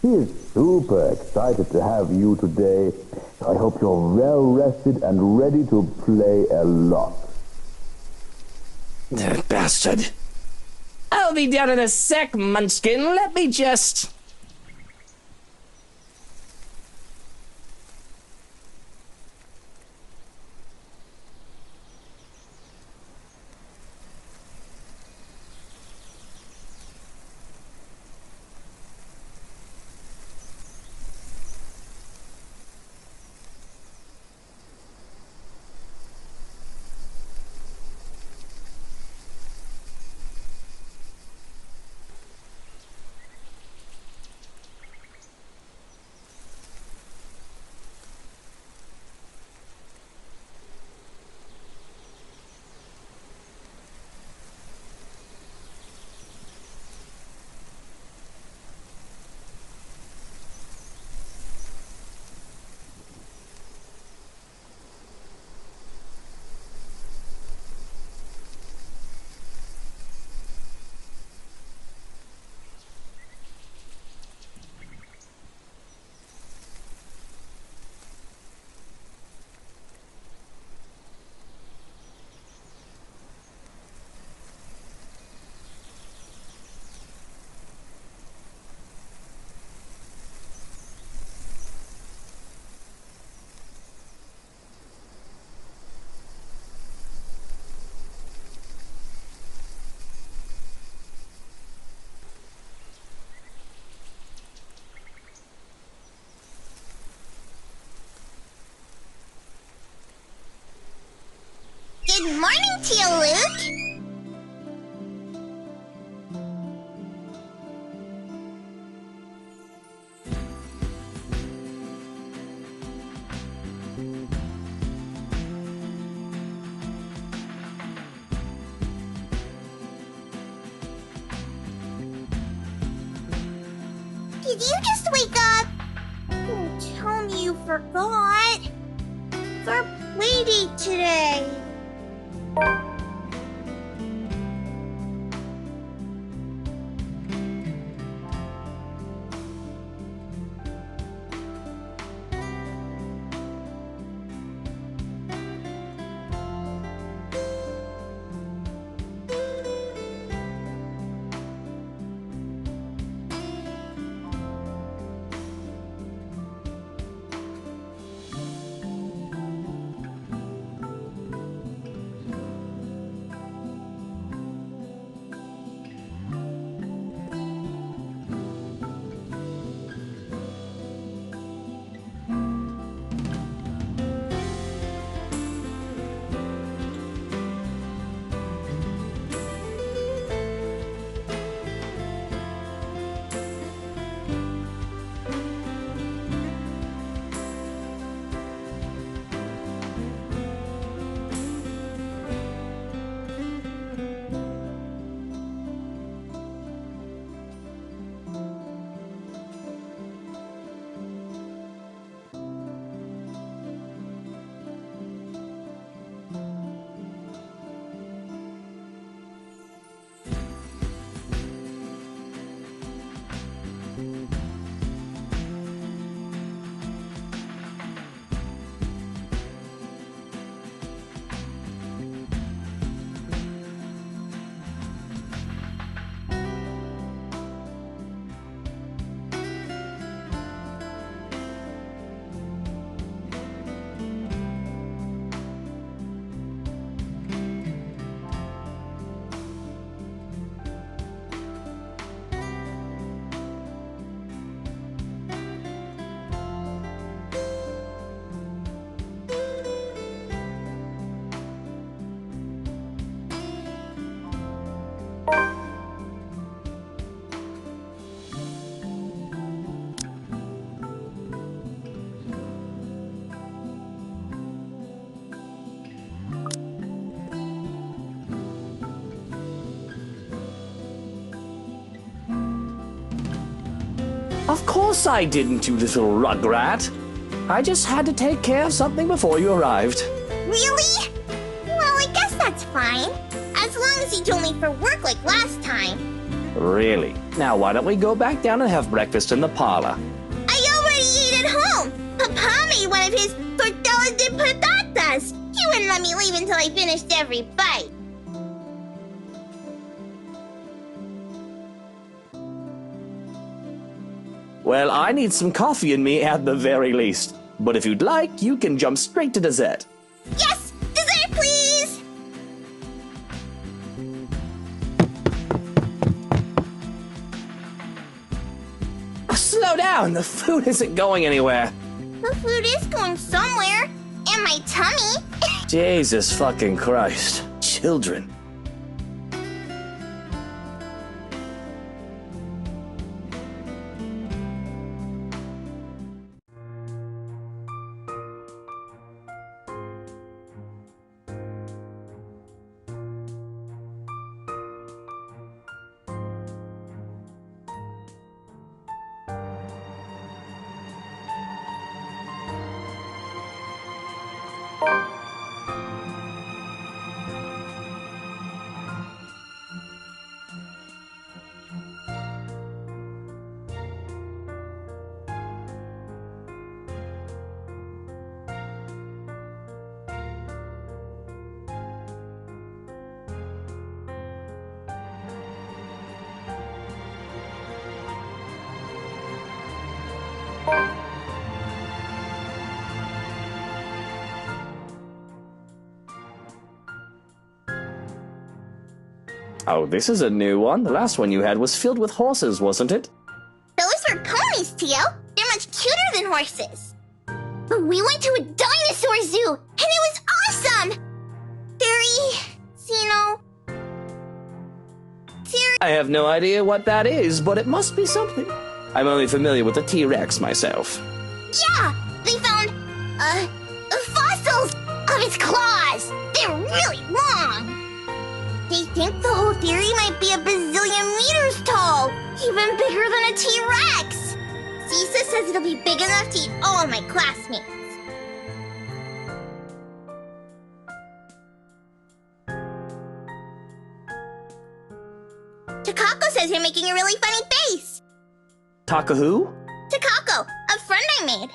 He is super excited to have you today. I hope you're well rested and ready to play a lot. That bastard. I'll be down in a sec, Munchkin. Let me just... Good morning to you, Luke. Did you just wake up? Don't tell me you forgot. It's our play date today. Of course I didn't, you little rugrat. I just had to take care of something before you arrived. Really? Well, I guess that's fine. As long as he's only for work like last time. Really? Now why don't we go back down and have breakfast in the parlor? I already ate at home. Papa made one of his tortillas de patatas. He wouldn't let me leave until I finished every bite. Well, I need some coffee in me at the very least. But if you'd like, you can jump straight to dessert. Yes! Dessert, please! Slow down! The food isn't going anywhere. The food is going somewhere. In my tummy. Jesus fucking Christ. Children. Oh, this is a new one. The last one you had was filled with horses, wasn't it? Those were ponies, Tio. They're much cuter than horses. But we went to a dinosaur zoo, and it was awesome! I have no idea what that is, but it must be something. I'm only familiar with the T-Rex myself. Yeah! They found, fossils of its claws! They're really long! They think the whole theory might be a bazillion meters tall! Even bigger than a T-Rex! Cisa says it'll be big enough to eat all my classmates. Takako says you're making a really funny face. Taka who? Takako, a friend I made.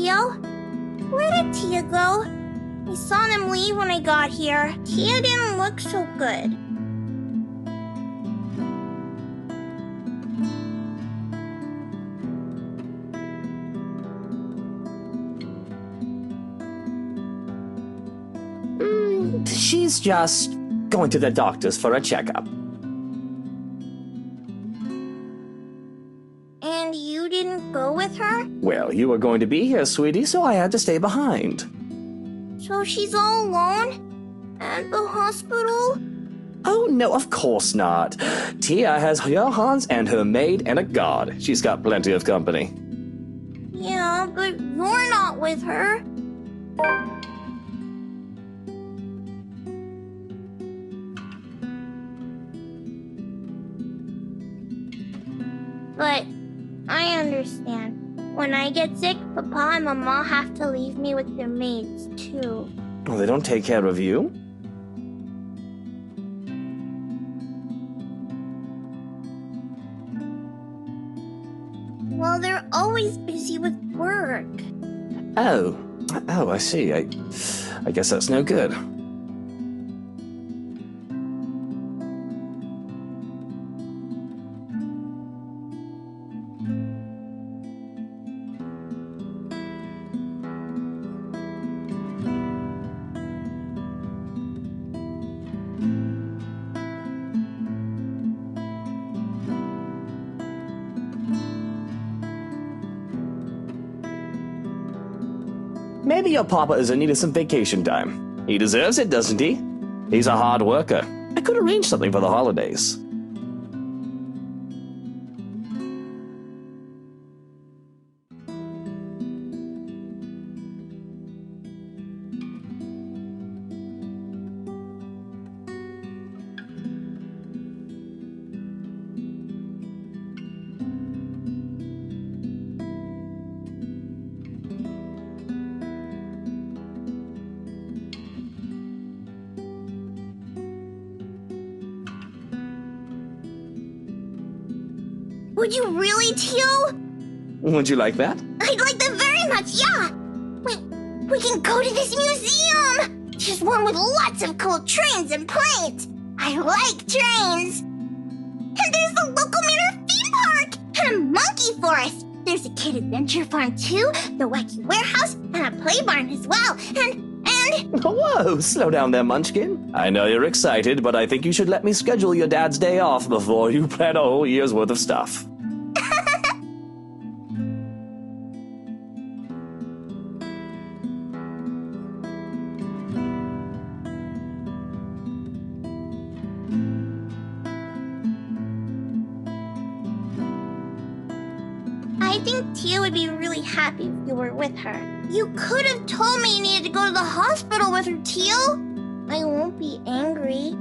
Teal? Where did Tia go? I saw them leave when I got here. Tia didn't look so good. She's just going to the doctor's for a checkup. And you didn't go with her? Well, you were going to be here, sweetie, so I had to stay behind. So she's all alone? At the hospital? Oh, no, of course not. Tia has Johannes and her maid and a guard. She's got plenty of company. Yeah, but you're not with her. But I understand. When I get sick, Papa and Mama have to leave me with their maids, too. Oh, they don't take care of you? Well, they're always busy with work. Oh, I see. I guess that's no good. Maybe your papa is in need of some vacation time. He deserves it, doesn't he? He's a hard worker. I could arrange something for the holidays. Would you really, Teal? Would you like that? I'd like that very much, yeah! We can go to this museum! There's one with lots of cool trains and planes! I like trains! And there's the local Mirror theme park! And a monkey forest! There's a kid adventure farm too, the wacky warehouse, and a play barn as well, and... Whoa, slow down there, Munchkin. I know you're excited, but I think you should let me schedule your dad's day off before you plan a whole year's worth of stuff. I think Tia would be really happy if you were with her. You could have told me you needed to go to the hospital with her, Teal. I won't be angry.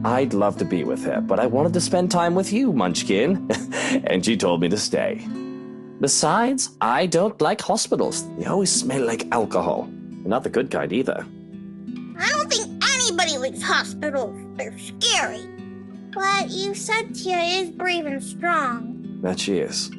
I'd love to be with her, but I wanted to spend time with you, Munchkin. And she told me to stay. Besides, I don't like hospitals. They always smell like alcohol. And not the good kind either. I don't think anybody likes hospitals. They're scary. But you said Tia is brave and strong. That she is.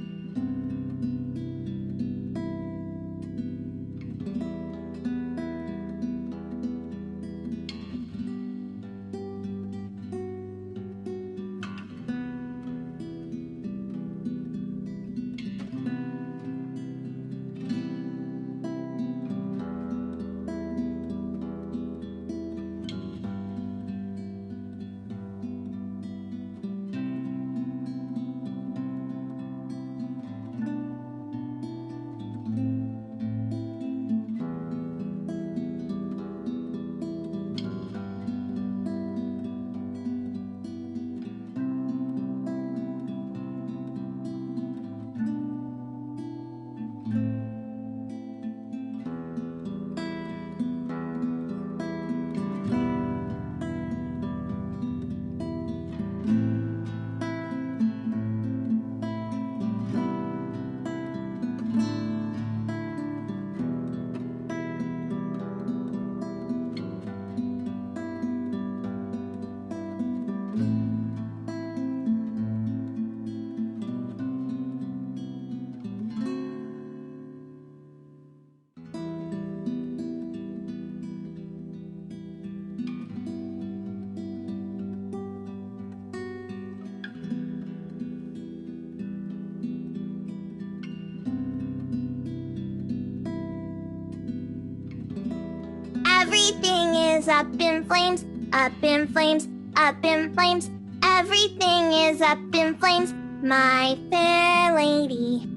Everything is up in flames, up in flames, up in flames. Everything is up in flames, my fair lady.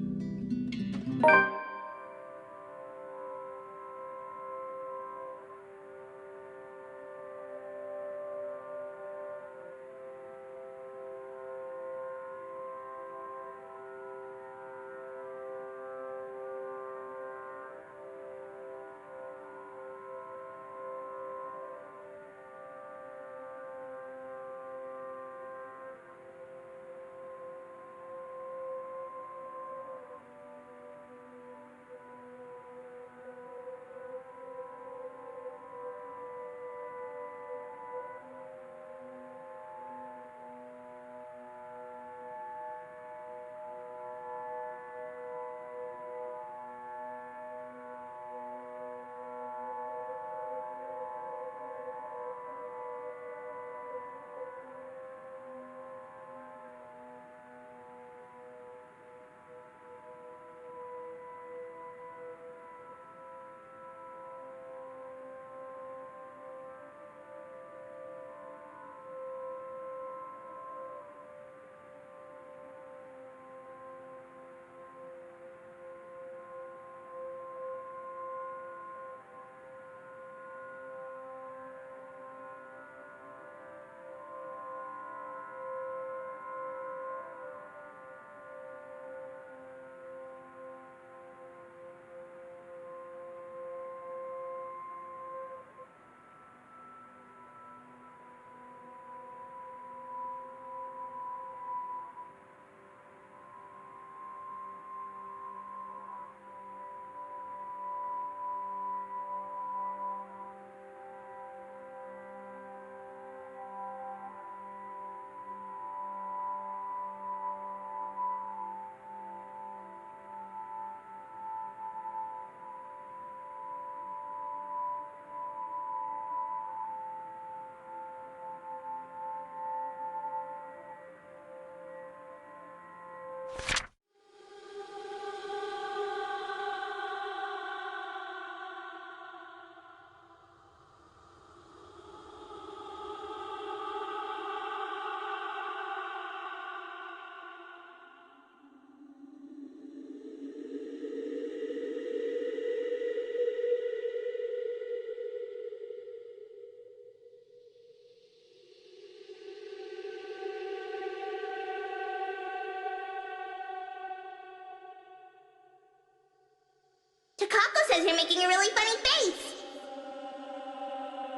Takako says you're making a really funny face.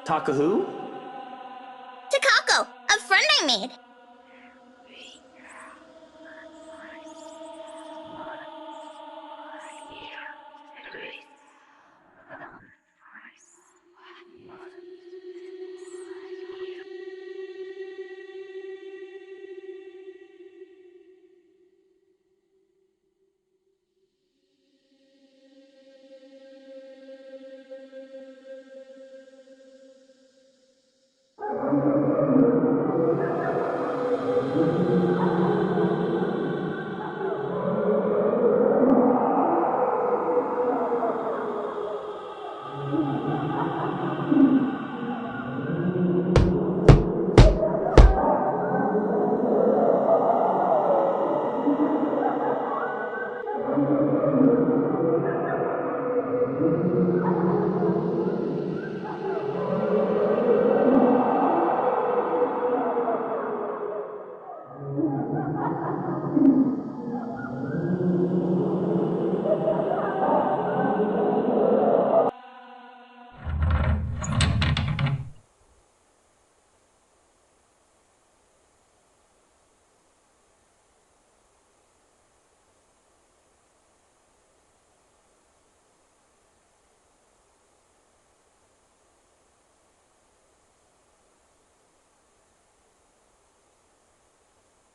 Taka who? Takako, a friend I made.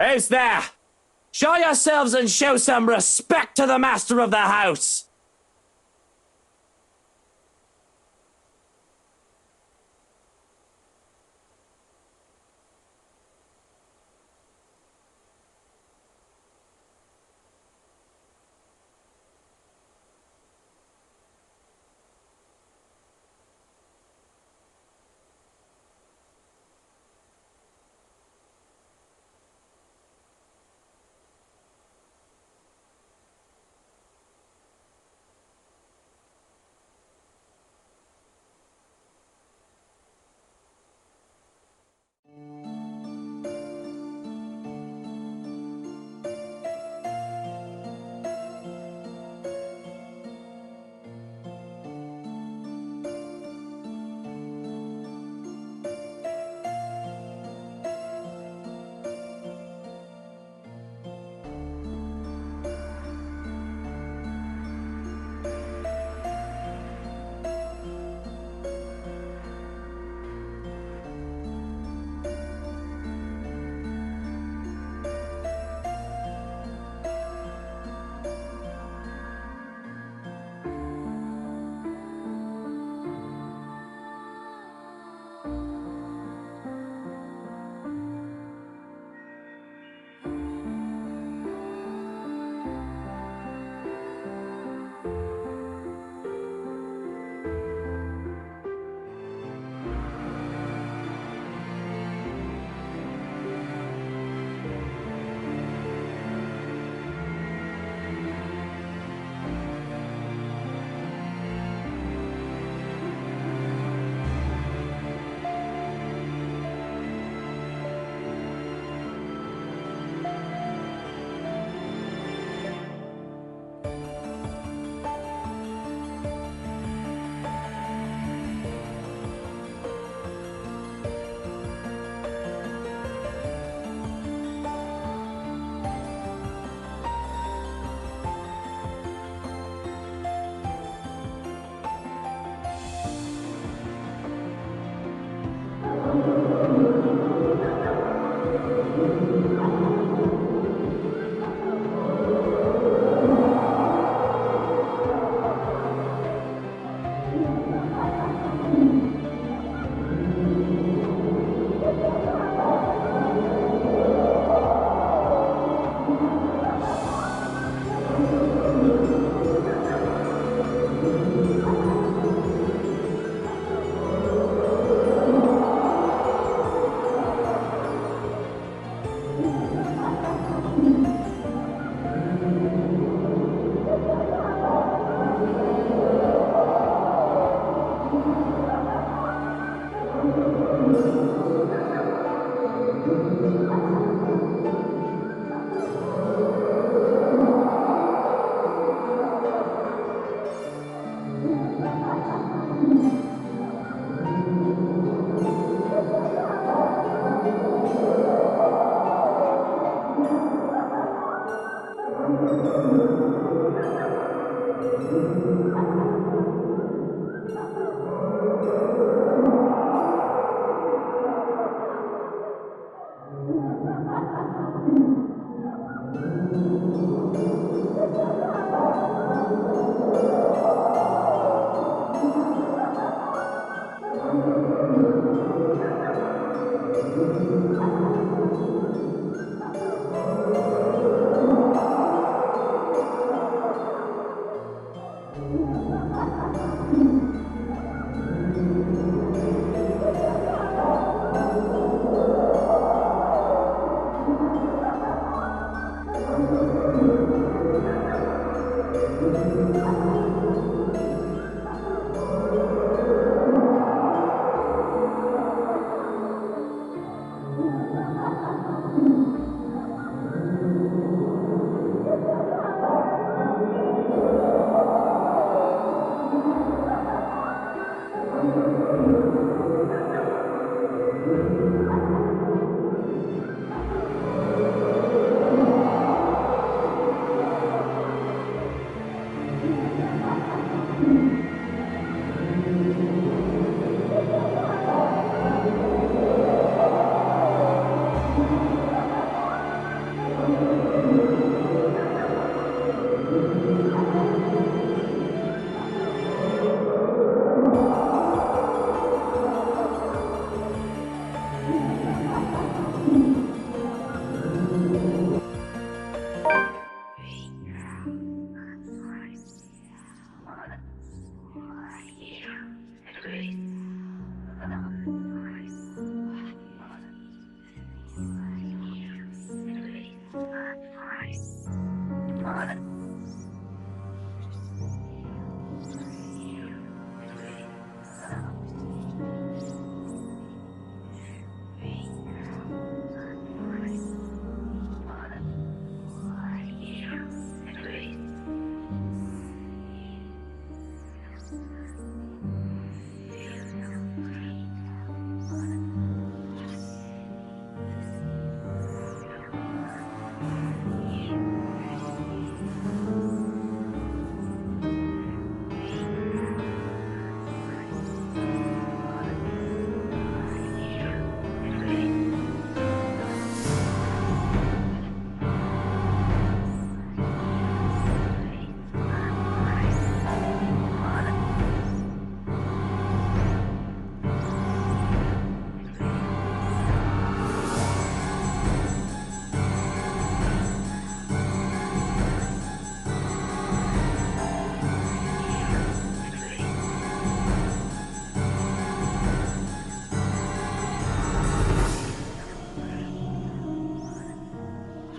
Who's there? Show yourselves and show some respect to the master of the house!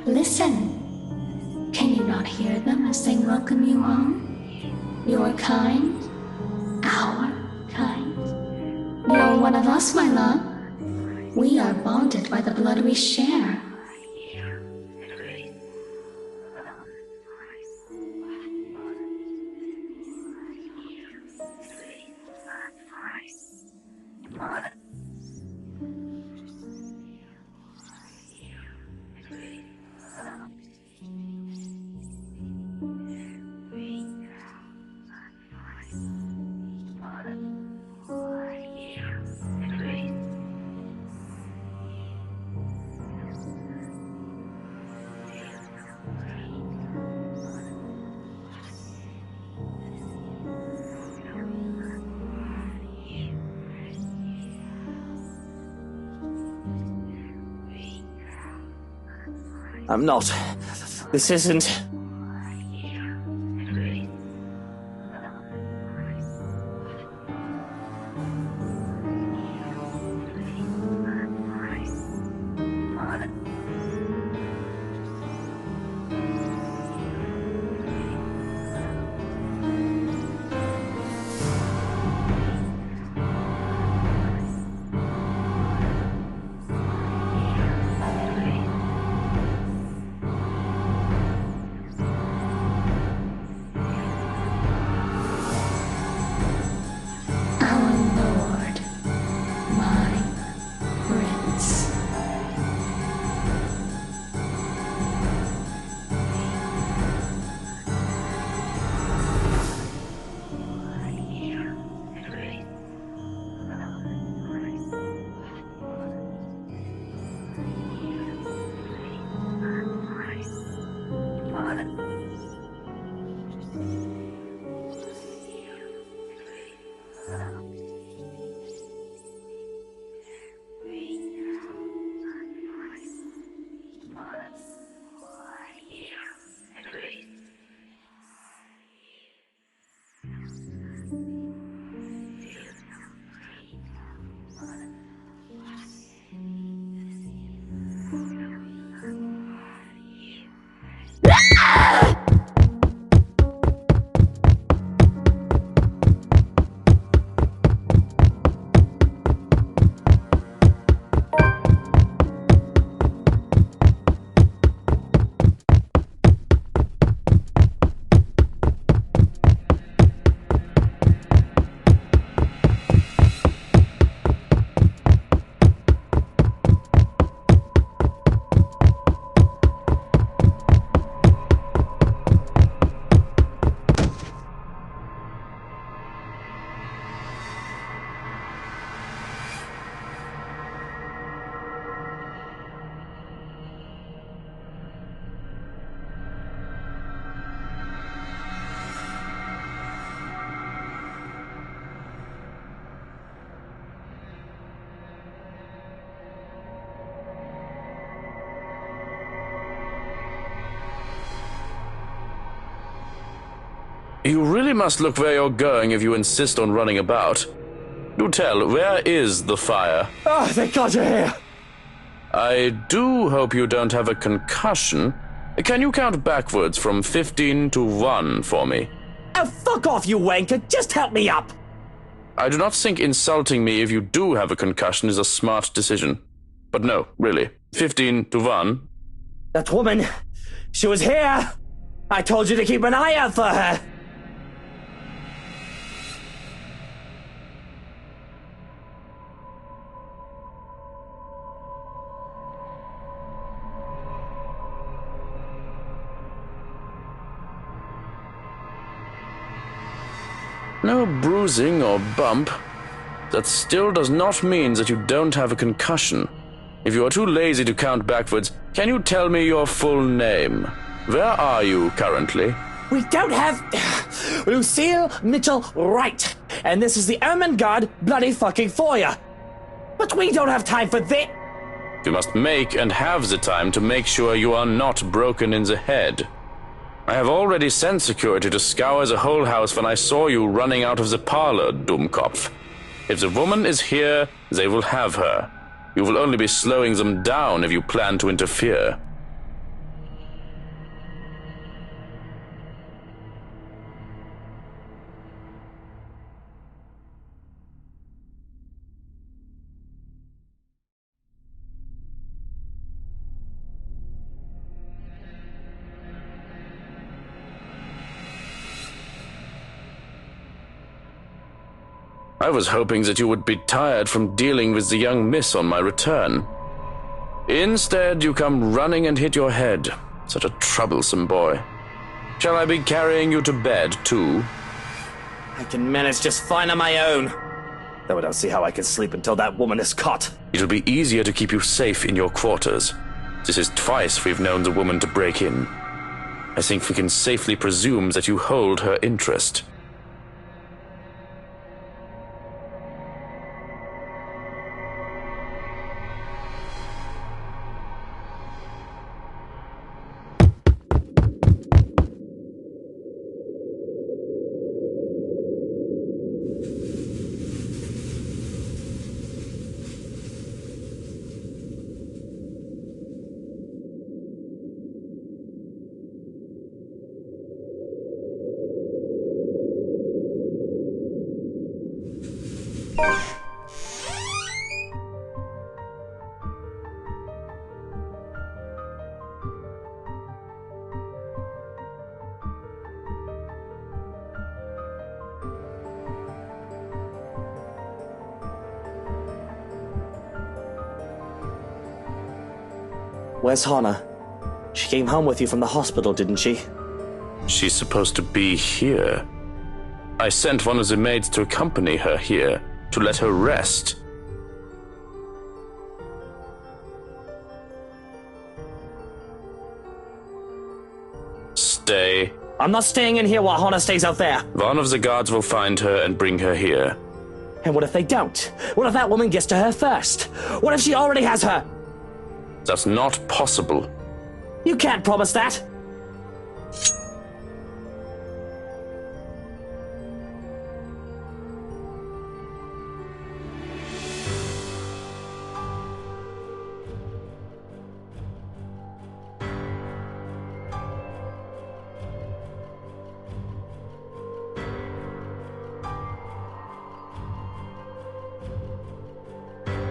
Listen. Can you not hear them as they welcome you home? Your kind, our kind. You're one of us, my love. We are bonded by the blood we share. I'm not. This isn't... You really must look where you're going if you insist on running about. Do tell, where is the fire? Oh, thank God you're here. I do hope you don't have a concussion. Can you count backwards from 15 to 1 for me? Oh, fuck off, you wanker. Just help me up. I do not think insulting me if you do have a concussion is a smart decision. But no, really. 15 to 1. That woman, she was here. I told you to keep an eye out for her. No bruising or bump. That still does not mean that you don't have a concussion. If you are too lazy to count backwards, can you tell me your full name? Where are you currently? We don't have Lucille Mitchell Wright, and this is the Ermengarde bloody fucking foyer. But we don't have time for this. You must make and have the time to make sure you are not broken in the head. I have already sent security to scour the whole house when I saw you running out of the parlor, Dummkopf. If the woman is here, they will have her. You will only be slowing them down if you plan to interfere. I was hoping that you would be tired from dealing with the young miss on my return. Instead, you come running and hit your head. Such a troublesome boy. Shall I be carrying you to bed, too? I can manage just fine on my own. Though I don't see how I can sleep until that woman is caught. It'll be easier to keep you safe in your quarters. This is twice we've known the woman to break in. I think we can safely presume that you hold her interest. Where's Hannah? She came home with you from the hospital, didn't she? She's supposed to be here. I sent one of the maids to accompany her here, to let her rest. Stay. I'm not staying in here while Hannah stays out there. One of the guards will find her and bring her here. And what if they don't? What if that woman gets to her first? What if she already has her? That's not possible. You can't promise that.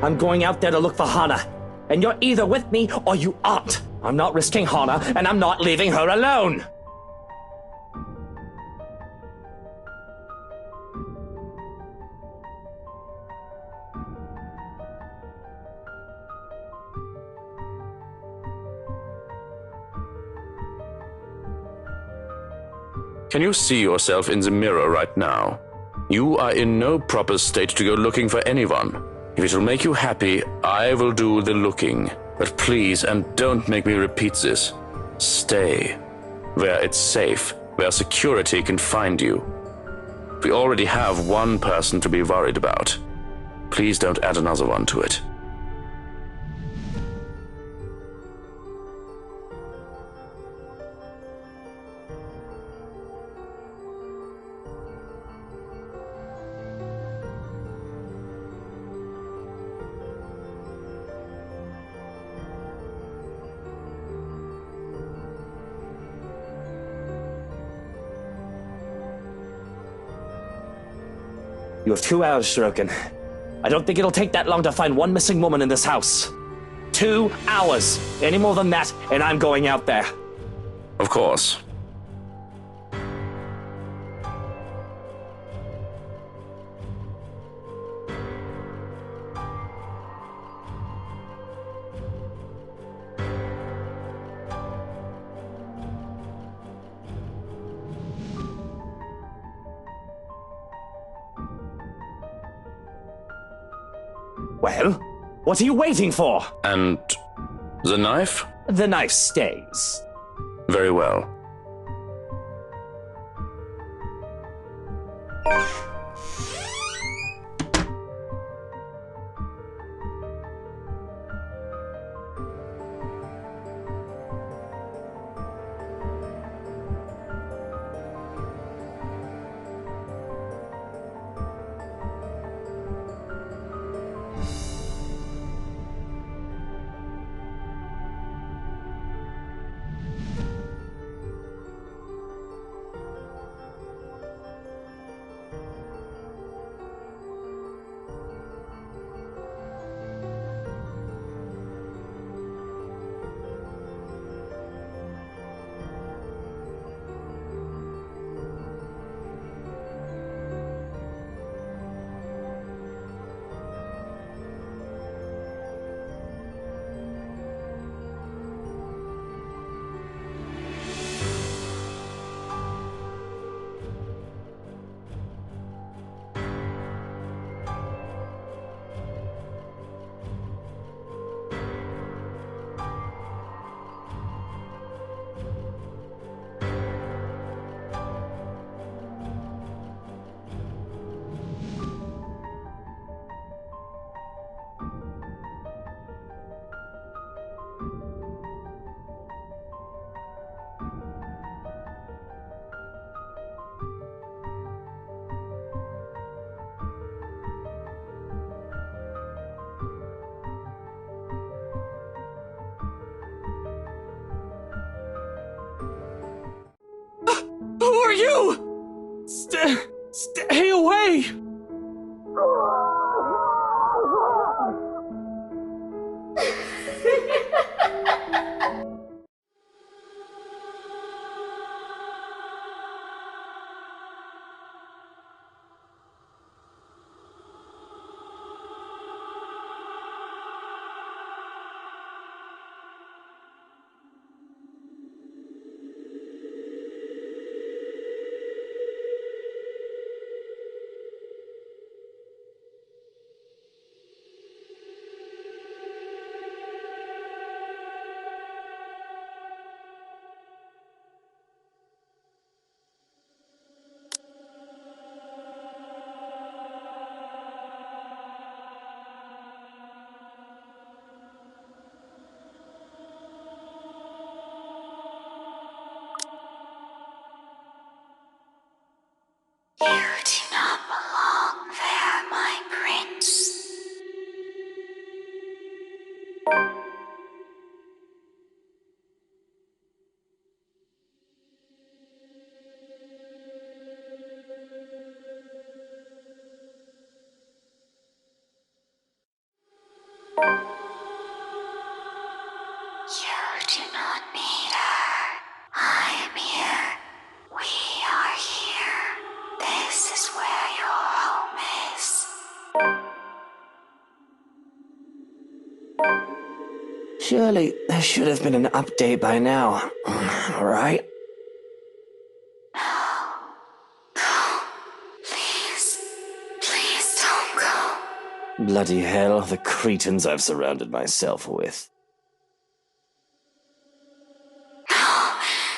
I'm going out there to look for Hannah. And you're either with me or you aren't. I'm not risking Hannah, and I'm not leaving her alone. Can you see yourself in the mirror right now? You are in no proper state to go looking for anyone. If it will make you happy, I will do the looking. But please, and don't make me repeat this, stay where it's safe, where security can find you. We already have one person to be worried about. Please don't add another one to it. You have 2 hours, Shirokin. I don't think it'll take that long to find one missing woman in this house. 2 hours. Any more than that, and I'm going out there. Of course. Well, what are you waiting for? And the knife? The knife stays. Very well. Who are you? Stay away! You do not belong there, my prince. You do not need her. I am here. We are here. This is where your home is. Surely there should have been an update by now, right? No. Please don't go. Bloody hell, the cretins I've surrounded myself with.